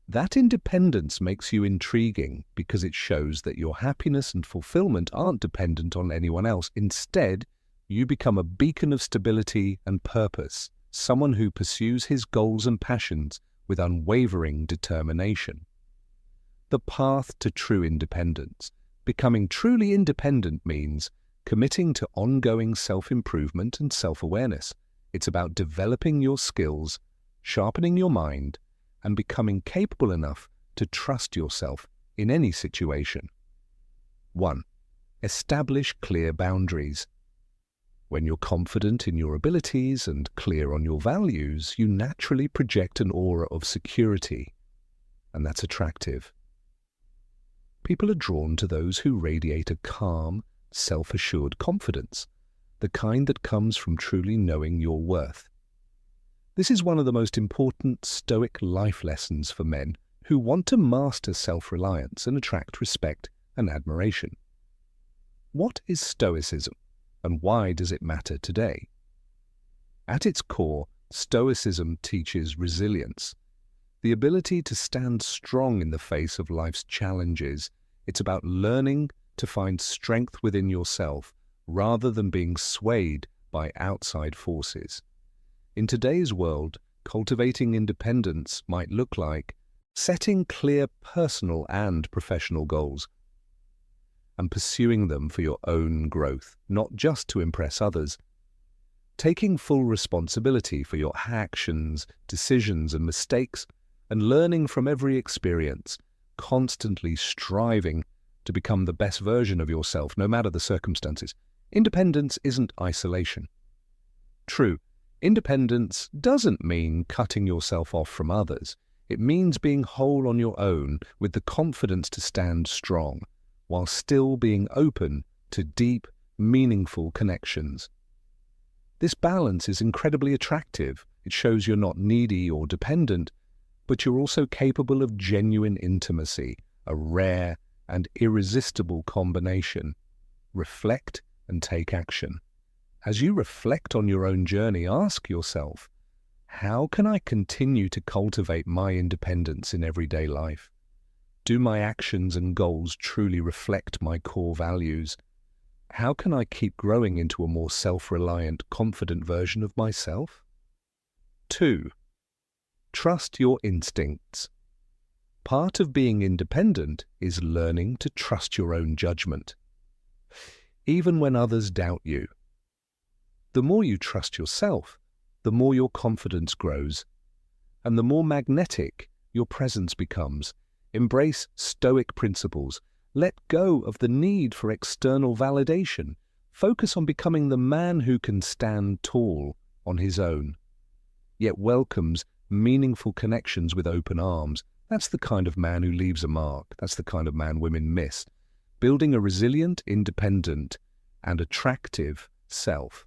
That independence makes you intriguing because it shows that your happiness and fulfillment aren't dependent on anyone else. Instead, you become a beacon of stability and purpose, someone who pursues his goals and passions with unwavering determination. The path to true independence. Becoming truly independent means committing to ongoing self-improvement and self-awareness. It's about developing your skills, sharpening your mind, and becoming capable enough to trust yourself in any situation. 1. Establish clear boundaries. When you're confident in your abilities and clear on your values, you naturally project an aura of security, and that's attractive. People are drawn to those who radiate a calm, self-assured confidence, the kind that comes from truly knowing your worth. This is one of the most important Stoic life lessons for men who want to master self-reliance and attract respect and admiration. What is Stoicism, and why does it matter today? At its core, Stoicism teaches resilience, the ability to stand strong in the face of life's challenges. It's about learning to find strength within yourself rather than being swayed by outside forces. In today's world, cultivating independence might look like setting clear personal and professional goals and pursuing them for your own growth, not just to impress others. Taking full responsibility for your actions, decisions, and mistakes, and learning from every experience, constantly striving to become the best version of yourself, no matter the circumstances. Independence isn't isolation. True, independence doesn't mean cutting yourself off from others. It means being whole on your own with the confidence to stand strong, while still being open to deep, meaningful connections. This balance is incredibly attractive. It shows you're not needy or dependent, but you're also capable of genuine intimacy, a rare and irresistible combination. Reflect and take action. As you reflect on your own journey, ask yourself, how can I continue to cultivate my independence in everyday life? Do my actions and goals truly reflect my core values? How can I keep growing into a more self-reliant, confident version of myself? 2. Trust your instincts. Part of being independent is learning to trust your own judgment, even when others doubt you. The more you trust yourself, the more your confidence grows, and the more magnetic your presence becomes. Embrace Stoic principles. Let go of the need for external validation. Focus on becoming the man who can stand tall on his own, yet welcomes meaningful connections with open arms. That's the kind of man who leaves a mark. That's the kind of man women miss. Building a resilient, independent, and attractive self.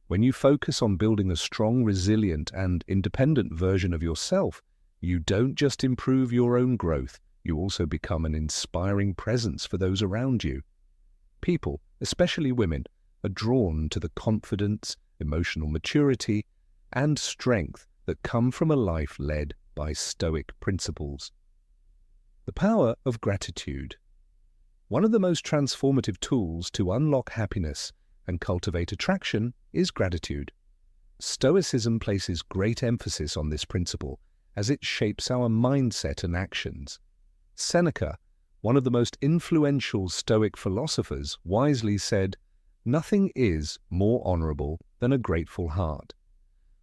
When you focus on building a strong, resilient, and independent version of yourself, you don't just improve your own growth, you also become an inspiring presence for those around you. People, especially women, are drawn to the confidence, emotional maturity, and strength that come from a life led by Stoic principles. The power of gratitude. One of the most transformative tools to unlock happiness and cultivate attraction is gratitude. Stoicism places great emphasis on this principle as it shapes our mindset and actions. Seneca, one of the most influential Stoic philosophers, wisely said, "Nothing is more honorable than a grateful heart."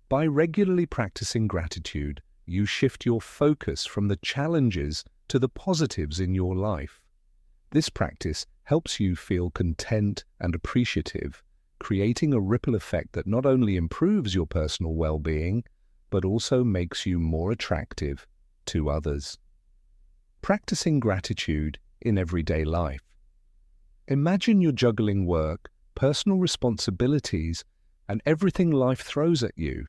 By regularly practicing gratitude, you shift your focus from the challenges to the positives in your life. This practice helps you feel content and appreciative, creating a ripple effect that not only improves your personal well-being, but also makes you more attractive to others. Practicing gratitude in everyday life. Imagine you're juggling work, personal responsibilities, and everything life throws at you.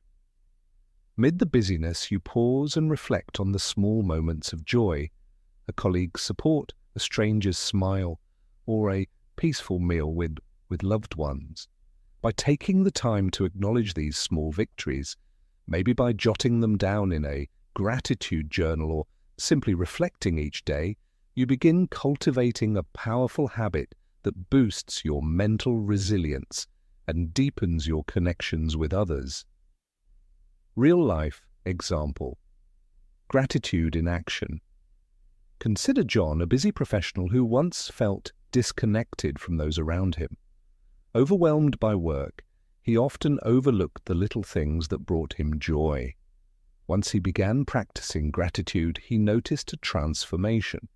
Mid the busyness, you pause and reflect on the small moments of joy, a colleague's support, a stranger's smile, or a peaceful meal with loved ones. By taking the time to acknowledge these small victories, maybe by jotting them down in a gratitude journal or simply reflecting each day, you begin cultivating a powerful habit that boosts your mental resilience and deepens your connections with others. Real-life example. Gratitude in action. Consider John, a busy professional who once felt disconnected from those around him. Overwhelmed by work, he often overlooked the little things that brought him joy. Once he began practicing gratitude, he noticed a transformation.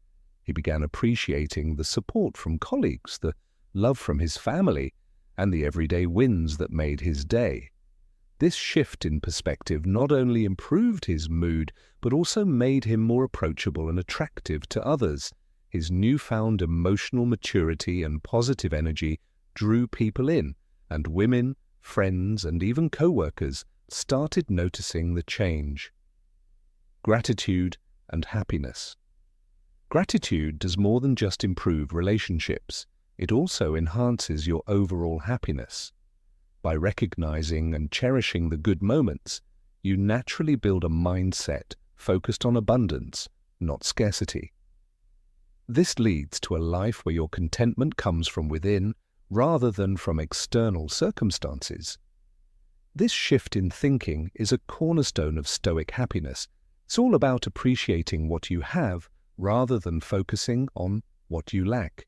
He began appreciating the support from colleagues, the love from his family, and the everyday wins that made his day. This shift in perspective not only improved his mood, but also made him more approachable and attractive to others. His newfound emotional maturity and positive energy drew people in, and women, friends, and even co-workers started noticing the change. Gratitude and happiness. Gratitude does more than just improve relationships. It also enhances your overall happiness. By recognizing and cherishing the good moments, you naturally build a mindset focused on abundance, not scarcity. This leads to a life where your contentment comes from within rather than from external circumstances. This shift in thinking is a cornerstone of Stoic happiness. It's all about appreciating what you have rather than focusing on what you lack.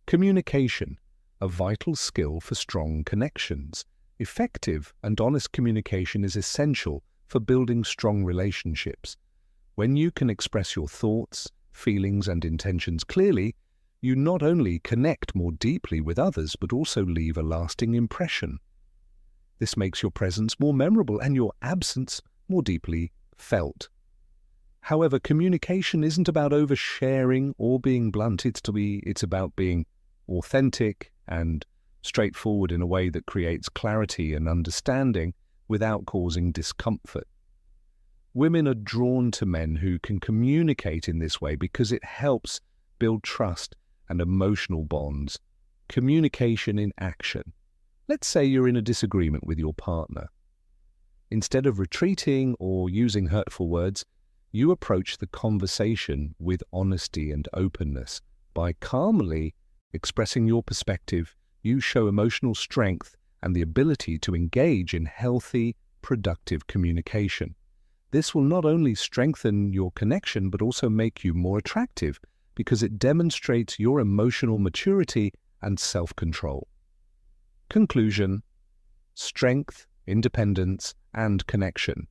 Communication, a vital skill for strong connections. Effective and honest communication is essential for building strong relationships. When you can express your thoughts, feelings, and intentions clearly, you not only connect more deeply with others, but also leave a lasting impression. This makes your presence more memorable and your absence more deeply felt. However, communication isn't about oversharing or being blunt. It's about being authentic and straightforward in a way that creates clarity and understanding without causing discomfort. Women are drawn to men who can communicate in this way because it helps build trust and emotional bonds. Communication in action. Let's say you're in a disagreement with your partner. Instead of retreating or using hurtful words, you approach the conversation with honesty and openness. By calmly expressing your perspective, you show emotional strength and the ability to engage in healthy, productive communication. This will not only strengthen your connection, but also make you more attractive because it demonstrates your emotional maturity and self-control. Conclusion: strength, independence, and connection.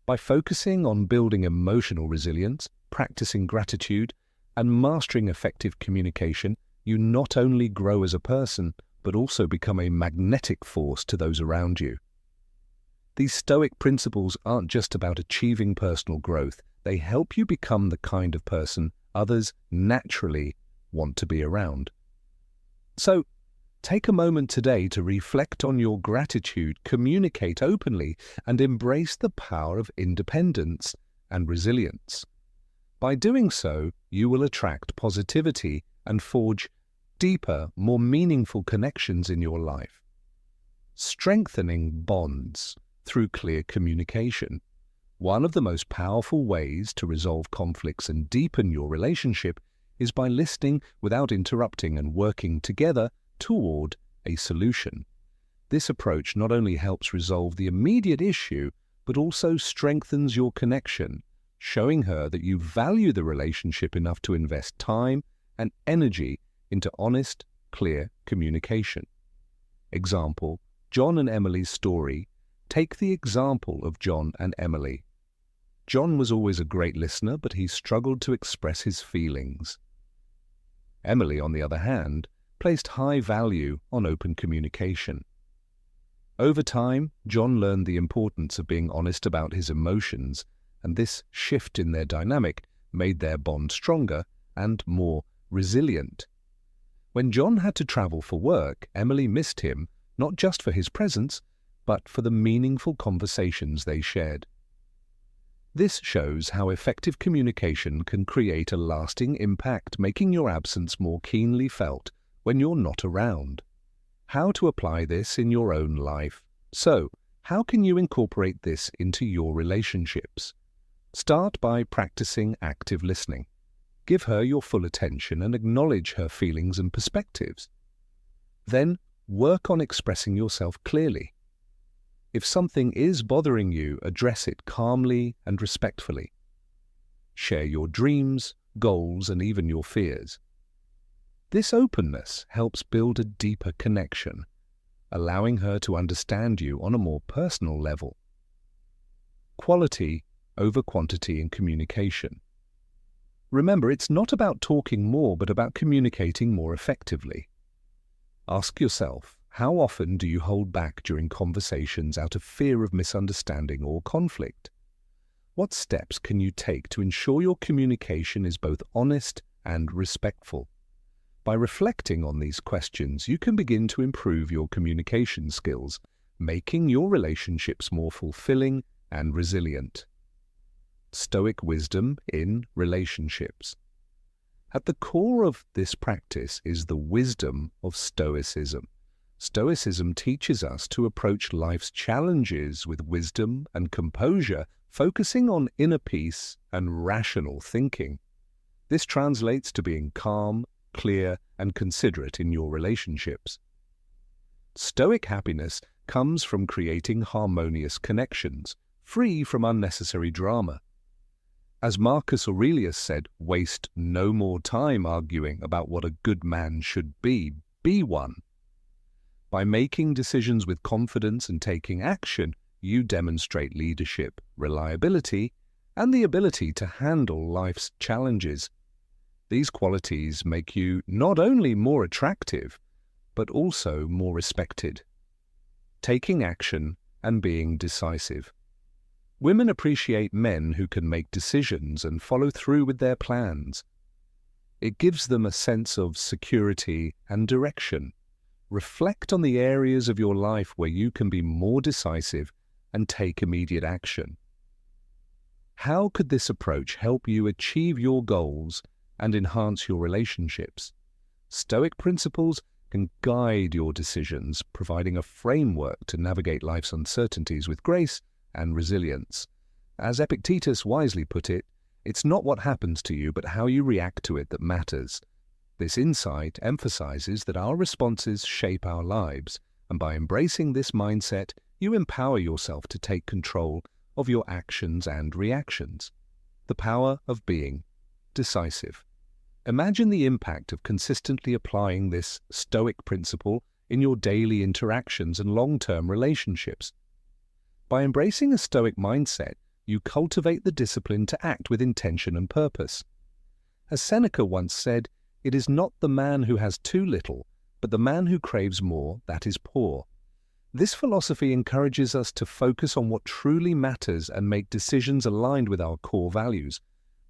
By focusing on building emotional resilience, practicing gratitude, and mastering effective communication, you not only grow as a person, but also become a magnetic force to those around you. These Stoic principles aren't just about achieving personal growth. They help you become the kind of person others naturally want to be around. So, take a moment today to reflect on your gratitude, communicate openly, and embrace the power of independence and resilience. By doing so, you will attract positivity and forge deeper, more meaningful connections in your life. Strengthening bonds through clear communication. One of the most powerful ways to resolve conflicts and deepen your relationship is by listening without interrupting and working together toward a solution. This approach not only helps resolve the immediate issue, but also strengthens your connection, showing her that you value the relationship enough to invest time and energy into honest, clear communication. Example: John and Emily's story. Take the example of John and Emily. John was always a great listener, but he struggled to express his feelings. Emily, on the other hand, placed high value on open communication. Over time, John learned the importance of being honest about his emotions, and this shift in their dynamic made their bond stronger and more resilient. When John had to travel for work, Emily missed him, not just for his presence, but for the meaningful conversations they shared. This shows how effective communication can create a lasting impact, making your absence more keenly felt when you're not around. How to apply this in your own life? So, how can you incorporate this into your relationships? Start by practicing active listening. Give her your full attention and acknowledge her feelings and perspectives. Then, work on expressing yourself clearly. If something is bothering you, address it calmly and respectfully. Share your dreams, goals, and even your fears. This openness helps build a deeper connection, allowing her to understand you on a more personal level. quality over quantity in communication. Remember, it's not about talking more, but about communicating more effectively. Ask yourself, how often do you hold back during conversations out of fear of misunderstanding or conflict? What steps can you take to ensure your communication is both honest and respectful? By reflecting on these questions, you can begin to improve your communication skills, making your relationships more fulfilling and resilient. Stoic wisdom in relationships. At the core of this practice is the wisdom of Stoicism. Stoicism teaches us to approach life's challenges with wisdom and composure, focusing on inner peace and rational thinking. This translates to being calm, clear, and considerate in your relationships. Stoic happiness comes from creating harmonious connections, free from unnecessary drama. As Marcus Aurelius said, waste no more time arguing about what a good man should be one. By making decisions with confidence and taking action, you demonstrate leadership, reliability, and the ability to handle life's challenges. These qualities make you not only more attractive, but also more respected. Taking action and being decisive. Women appreciate men who can make decisions and follow through with their plans. It gives them a sense of security and direction. Reflect on the areas of your life where you can be more decisive and take immediate action. How could this approach help you achieve your goals and enhance your relationships? Stoic principles can guide your decisions, providing a framework to navigate life's uncertainties with grace and resilience. As Epictetus wisely put it, it's not what happens to you, but how you react to it that matters. This insight emphasizes that our responses shape our lives, and by embracing this mindset, you empower yourself to take control of your actions and reactions. The power of being decisive. Imagine the impact of consistently applying this Stoic principle in your daily interactions and long-term relationships. By embracing a Stoic mindset, you cultivate the discipline to act with intention and purpose. As Seneca once said, "It is not the man who has too little, but the man who craves more that is poor." This philosophy encourages us to focus on what truly matters and make decisions aligned with our core values.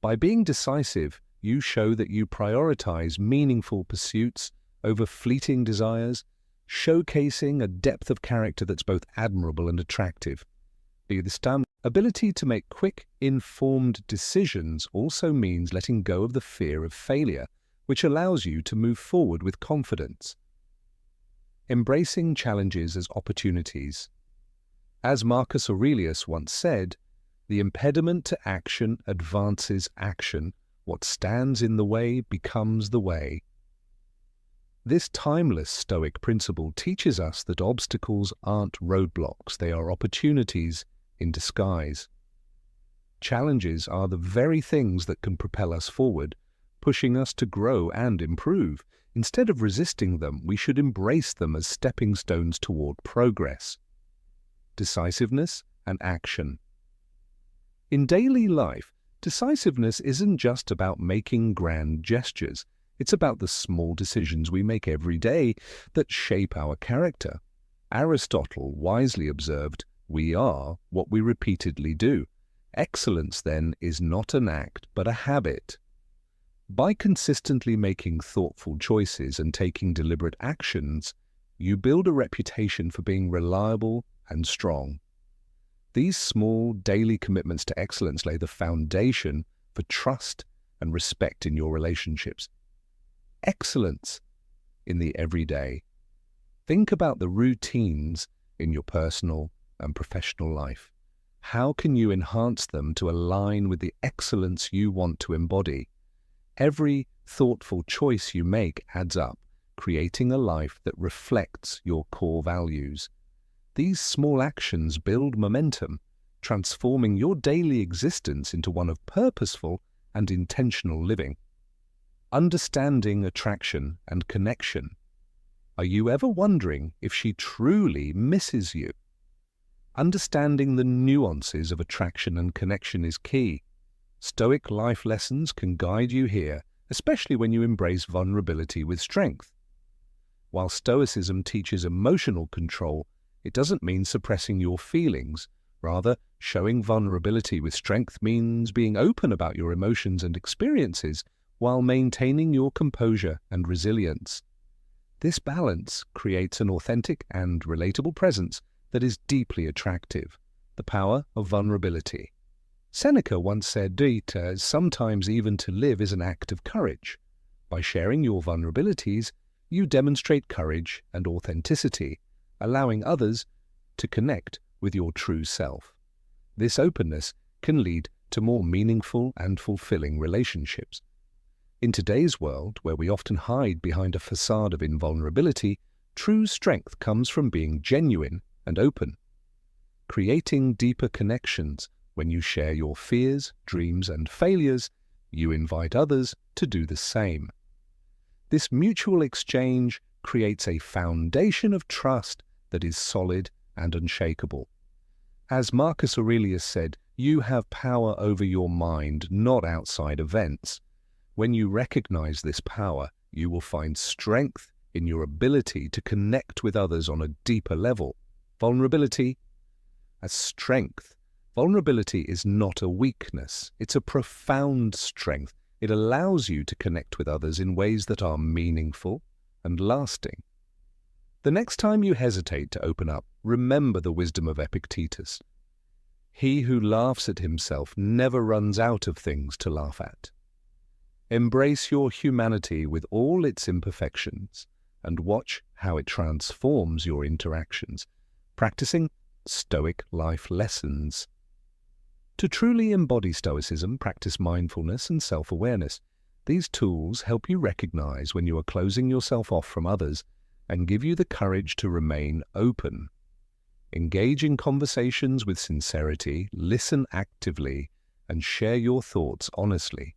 By being decisive, you show that you prioritize meaningful pursuits over fleeting desires, showcasing a depth of character that's both admirable and attractive. The ability to make quick, informed decisions also means letting go of the fear of failure, which allows you to move forward with confidence. Embracing challenges as opportunities. As Marcus Aurelius once said, "The impediment to action advances action. What stands in the way becomes the way." This timeless Stoic principle teaches us that obstacles aren't roadblocks, they are opportunities in disguise. Challenges are the very things that can propel us forward, pushing us to grow and improve. Instead of resisting them, we should embrace them as stepping stones toward progress. Decisiveness and action. In daily life, decisiveness isn't just about making grand gestures. It's about the small decisions we make every day that shape our character. Aristotle wisely observed, "We are what we repeatedly do." Excellence, then, is not an act, but a habit. By consistently making thoughtful choices and taking deliberate actions, you build a reputation for being reliable and strong. These small daily commitments to excellence lay the foundation for trust and respect in your relationships. Excellence in the everyday. Think about the routines in your personal and professional life. How can you enhance them to align with the excellence you want to embody? Every thoughtful choice you make adds up, creating a life that reflects your core values. These small actions build momentum, transforming your daily existence into one of purposeful and intentional living. Understanding attraction and connection. Are you ever wondering if she truly misses you? Understanding the nuances of attraction and connection is key. Stoic life lessons can guide you here, especially when you embrace vulnerability with strength. While Stoicism teaches emotional control, it doesn't mean suppressing your feelings. Rather, showing vulnerability with strength means being open about your emotions and experiences while maintaining your composure and resilience. This balance creates an authentic and relatable presence that is deeply attractive. The power of vulnerability. Seneca once said, sometimes even to live is an act of courage. By sharing your vulnerabilities, you demonstrate courage and authenticity, allowing others to connect with your true self. This openness can lead to more meaningful and fulfilling relationships. In today's world, where we often hide behind a facade of invulnerability, true strength comes from being genuine and open. Creating deeper connections. When you share your fears, dreams, and failures, you invite others to do the same. This mutual exchange creates a foundation of trust that is solid and unshakable. As Marcus Aurelius said, you have power over your mind, not outside events. When you recognize this power, you will find strength in your ability to connect with others on a deeper level. Vulnerability as strength. Vulnerability is not a weakness, it's a profound strength. It allows you to connect with others in ways that are meaningful and lasting. The next time you hesitate to open up, remember the wisdom of Epictetus. He who laughs at himself never runs out of things to laugh at. Embrace your humanity with all its imperfections and watch how it transforms your interactions, practicing Stoic life lessons. To truly embody Stoicism, practice mindfulness and self-awareness. These tools help you recognize when you are closing yourself off from others and give you the courage to remain open. Engage in conversations with sincerity, listen actively, and share your thoughts honestly.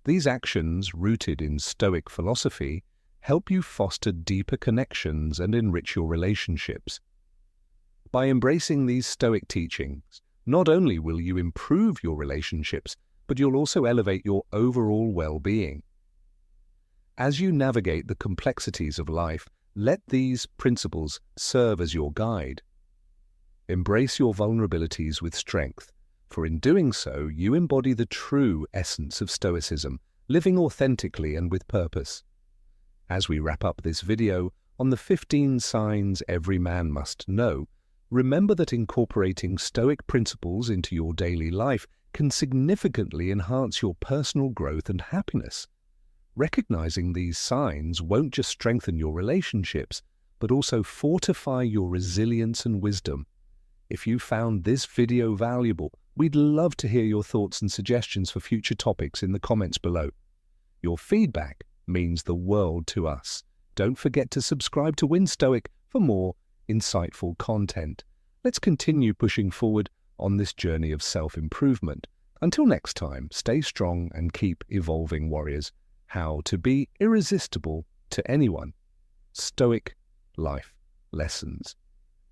These actions, rooted in Stoic philosophy, help you foster deeper connections and enrich your relationships. By embracing these Stoic teachings, not only will you improve your relationships, but you'll also elevate your overall well-being. As you navigate the complexities of life, let these principles serve as your guide. Embrace your vulnerabilities with strength, for in doing so, you embody the true essence of Stoicism, living authentically and with purpose. As we wrap up this video on the 15 signs every man must know, remember that incorporating Stoic principles into your daily life can significantly enhance your personal growth and happiness. Recognizing these signs won't just strengthen your relationships, but also fortify your resilience and wisdom. If you found this video valuable, we'd love to hear your thoughts and suggestions for future topics in the comments below. Your feedback means the world to us. Don't forget to subscribe to Win Stoic for more insightful content. Let's continue pushing forward on this journey of self-improvement. Until next time, stay strong and keep evolving, warriors. How to be irresistible to anyone. Stoic life lessons.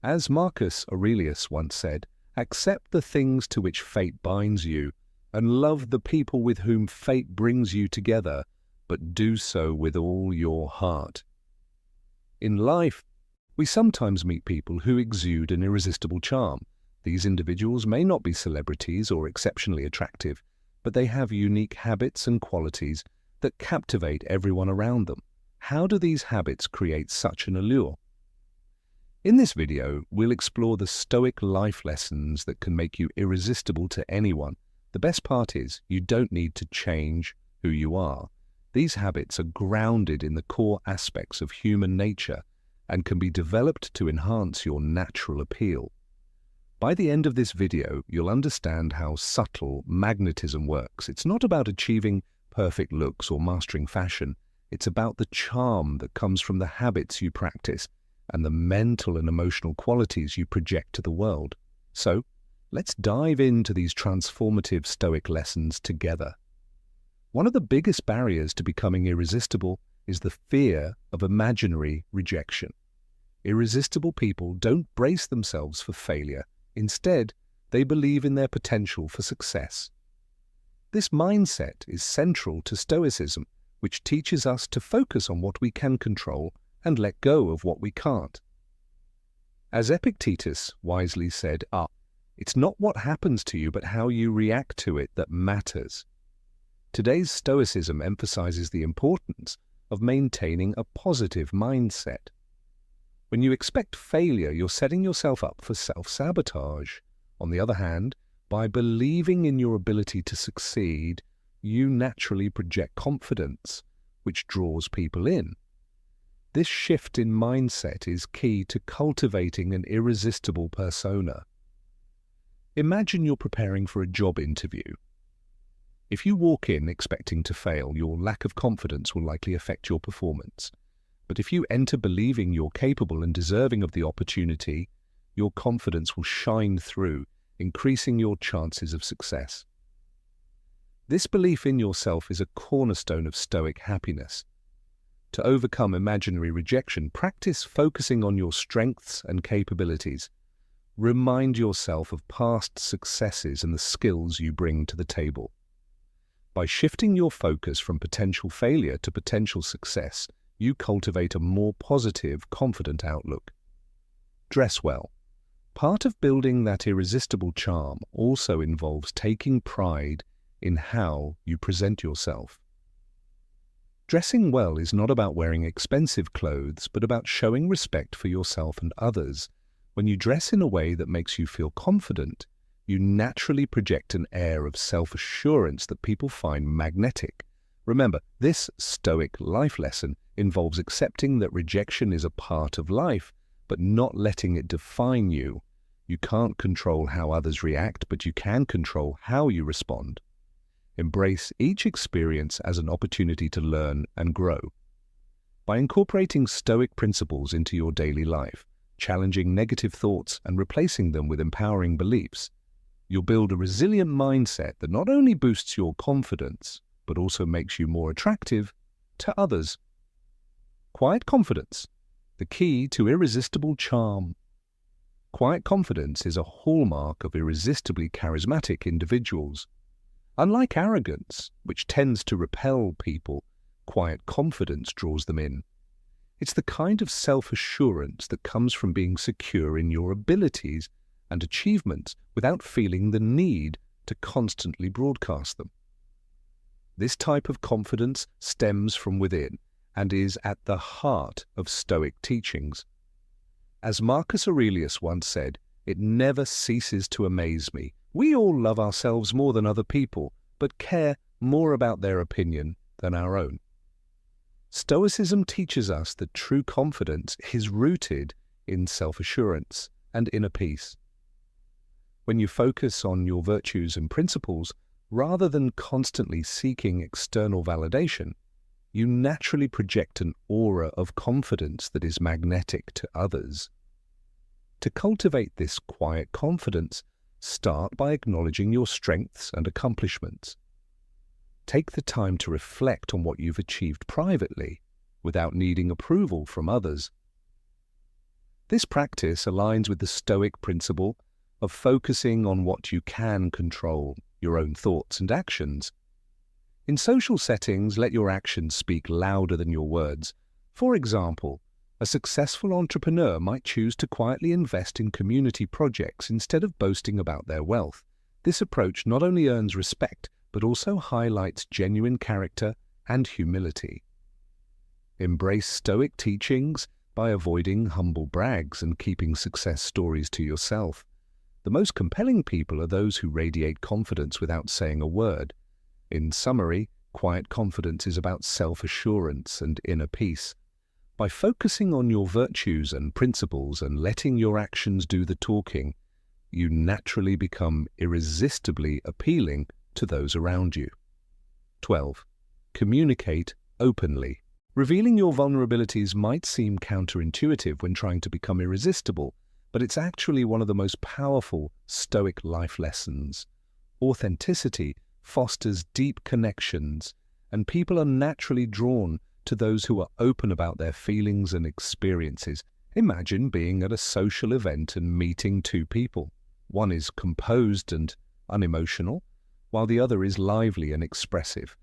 As Marcus Aurelius once said, accept the things to which fate binds you, and love the people with whom fate brings you together, but do so with all your heart. In life, we sometimes meet people who exude an irresistible charm. These individuals may not be celebrities or exceptionally attractive, but they have unique habits and qualities that captivate everyone around them. How do these habits create such an allure? In this video, we'll explore the Stoic life lessons that can make you irresistible to anyone. The best part is, you don't need to change who you are. These habits are grounded in the core aspects of human nature and can be developed to enhance your natural appeal. By the end of this video, you'll understand how subtle magnetism works. It's not about achieving perfect looks or mastering fashion. It's about the charm that comes from the habits you practice and the mental and emotional qualities you project to the world. So, let's dive into these transformative Stoic lessons together. One of the biggest barriers to becoming irresistible is the fear of imaginary rejection. Irresistible people don't brace themselves for failure. Instead, they believe in their potential for success. This mindset is central to Stoicism, which teaches us to focus on what we can control and let go of what we can't. As Epictetus wisely said, it's not what happens to you but how you react to it that matters. Today's Stoicism emphasizes the importance of maintaining a positive mindset. When you expect failure, you're setting yourself up for self-sabotage. On the other hand, by believing in your ability to succeed, you naturally project confidence, which draws people in. This shift in mindset is key to cultivating an irresistible persona. Imagine you're preparing for a job interview. If you walk in expecting to fail, your lack of confidence will likely affect your performance. But if you enter believing you're capable and deserving of the opportunity, your confidence will shine through, increasing your chances of success. This belief in yourself is a cornerstone of Stoic happiness. To overcome imaginary rejection, practice focusing on your strengths and capabilities. Remind yourself of past successes and the skills you bring to the table. By shifting your focus from potential failure to potential success, you cultivate a more positive, confident outlook. Dress well. Part of building that irresistible charm also involves taking pride in how you present yourself. Dressing well is not about wearing expensive clothes, but about showing respect for yourself and others. When you dress in a way that makes you feel confident, you naturally project an air of self-assurance that people find magnetic. Remember, this Stoic life lesson involves accepting that rejection is a part of life, but not letting it define you. You can't control how others react, but you can control how you respond. Embrace each experience as an opportunity to learn and grow. By incorporating Stoic principles into your daily life, challenging negative thoughts and replacing them with empowering beliefs, you'll build a resilient mindset that not only boosts your confidence, but also makes you more attractive to others. Quiet confidence, the key to irresistible charm. Quiet confidence is a hallmark of irresistibly charismatic individuals. Unlike arrogance, which tends to repel people, quiet confidence draws them in. It's the kind of self-assurance that comes from being secure in your abilities and achievements without feeling the need to constantly broadcast them. This type of confidence stems from within and is at the heart of Stoic teachings. As Marcus Aurelius once said, "It never ceases to amaze me. We all love ourselves more than other people, but care more about their opinion than our own." Stoicism teaches us that true confidence is rooted in self-assurance and inner peace. When you focus on your virtues and principles, rather than constantly seeking external validation, you naturally project an aura of confidence that is magnetic to others. To cultivate this quiet confidence, start by acknowledging your strengths and accomplishments. Take the time to reflect on what you've achieved privately, without needing approval from others. This practice aligns with the Stoic principle of focusing on what you can control, your own thoughts and actions. In social settings, let your actions speak louder than your words. For example, a successful entrepreneur might choose to quietly invest in community projects instead of boasting about their wealth. This approach not only earns respect, but also highlights genuine character and humility. Embrace Stoic teachings by avoiding humble brags and keeping success stories to yourself. The most compelling people are those who radiate confidence without saying a word. In summary, quiet confidence is about self-assurance and inner peace. By focusing on your virtues and principles and letting your actions do the talking, you naturally become irresistibly appealing to those around you. 12. Communicate openly. Revealing your vulnerabilities might seem counterintuitive when trying to become irresistible, but it's actually one of the most powerful Stoic life lessons. Authenticity fosters deep connections, and people are naturally drawn to those who are open about their feelings and experiences. Imagine being at a social event and meeting two people. One is composed and unemotional, while the other is lively and expressive.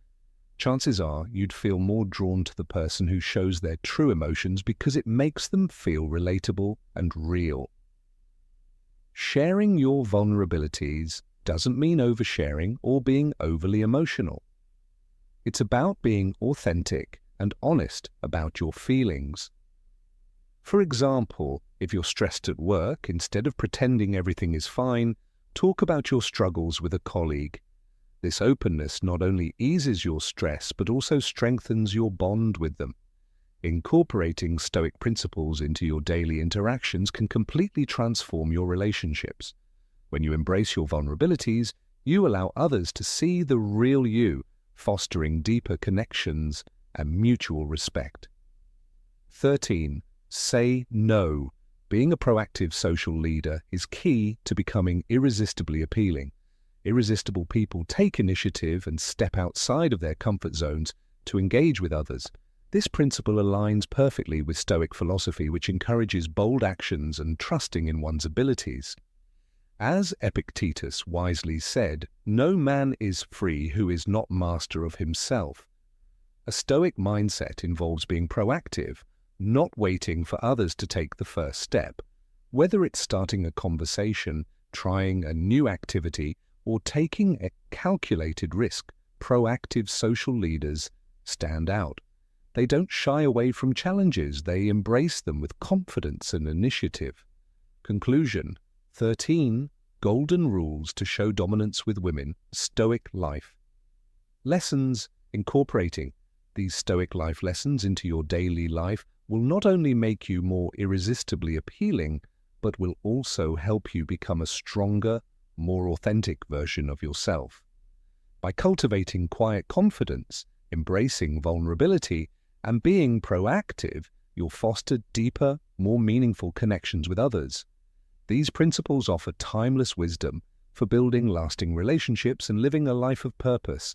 Chances are you'd feel more drawn to the person who shows their true emotions because it makes them feel relatable and real. Sharing your vulnerabilities doesn't mean oversharing or being overly emotional. It's about being authentic and honest about your feelings. For example, if you're stressed at work, instead of pretending everything is fine, talk about your struggles with a colleague. This openness not only eases your stress but also strengthens your bond with them. Incorporating Stoic principles into your daily interactions can completely transform your relationships. When you embrace your vulnerabilities, you allow others to see the real you, fostering deeper connections and mutual respect. 13. Say no. Being a proactive social leader is key to becoming irresistibly appealing. Irresistible people take initiative and step outside of their comfort zones to engage with others. This principle aligns perfectly with Stoic philosophy, which encourages bold actions and trusting in one's abilities. As Epictetus wisely said, "No man is free who is not master of himself." A Stoic mindset involves being proactive, not waiting for others to take the first step. Whether it's starting a conversation, trying a new activity, or taking a calculated risk, proactive social leaders stand out. They don't shy away from challenges, they embrace them with confidence and initiative. Conclusion: 13 Golden Rules to Show Dominance with Women, Stoic Life. Lessons. Incorporating these Stoic life lessons into your daily life will not only make you more irresistibly appealing, but will also help you become a stronger, more authentic version of yourself. By cultivating quiet confidence, embracing vulnerability, and being proactive, you'll foster deeper, more meaningful connections with others. These principles offer timeless wisdom for building lasting relationships and living a life of purpose.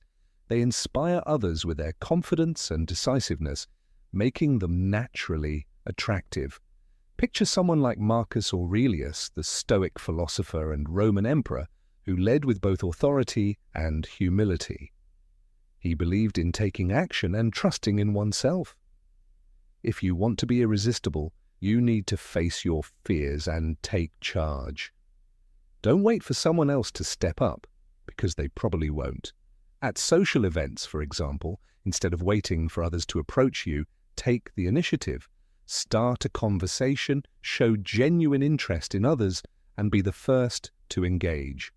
They inspire others with their confidence and decisiveness, making them naturally attractive. Picture someone like Marcus Aurelius, the Stoic philosopher and Roman emperor, who led with both authority and humility. He believed in taking action and trusting in oneself. If you want to be irresistible, you need to face your fears and take charge. Don't wait for someone else to step up, because they probably won't. At social events, for example, instead of waiting for others to approach you, take the initiative. Start a conversation, show genuine interest in others, and be the first to engage.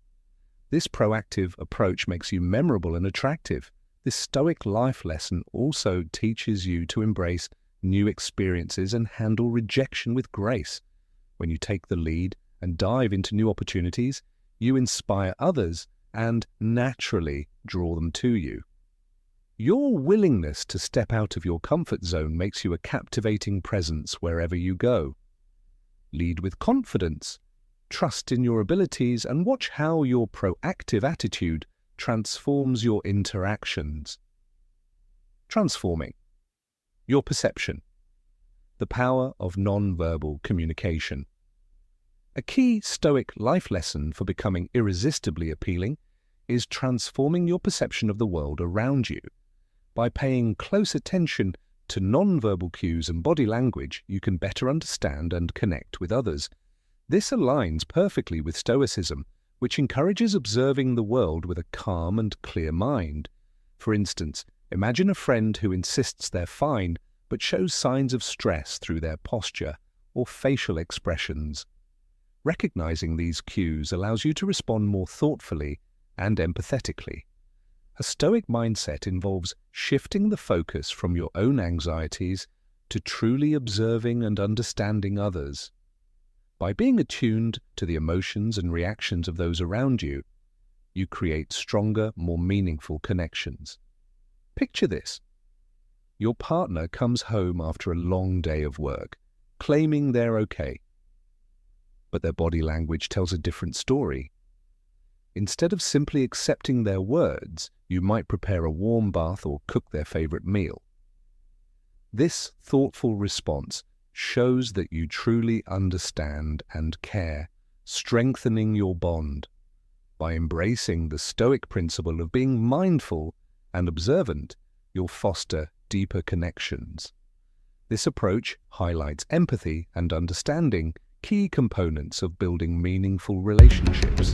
This proactive approach makes you memorable and attractive. This Stoic life lesson also teaches you to embrace new experiences and handle rejection with grace. When you take the lead and dive into new opportunities, you inspire others and naturally draw them to you. Your willingness to step out of your comfort zone makes you a captivating presence wherever you go. Lead with confidence, trust in your abilities, and watch how your proactive attitude transforms your interactions. Transforming your perception. The power of non-verbal communication. A key Stoic life lesson for becoming irresistibly appealing is transforming your perception of the world around you. By paying close attention to non-verbal cues and body language, you can better understand and connect with others. This aligns perfectly with Stoicism, which encourages observing the world with a calm and clear mind. For instance, imagine a friend who insists they're fine but shows signs of stress through their posture or facial expressions. Recognizing these cues allows you to respond more thoughtfully and empathetically. A Stoic mindset involves shifting the focus from your own anxieties to truly observing and understanding others. By being attuned to the emotions and reactions of those around you, you create stronger, more meaningful connections. Picture this. Your partner comes home after a long day of work, claiming they're okay. But their body language tells a different story. Instead of simply accepting their words, you might prepare a warm bath or cook their favorite meal. This thoughtful response shows that you truly understand and care, strengthening your bond. By embracing the Stoic principle of being mindful and observant, you'll foster deeper connections. This approach highlights empathy and understanding, key components of building meaningful relationships.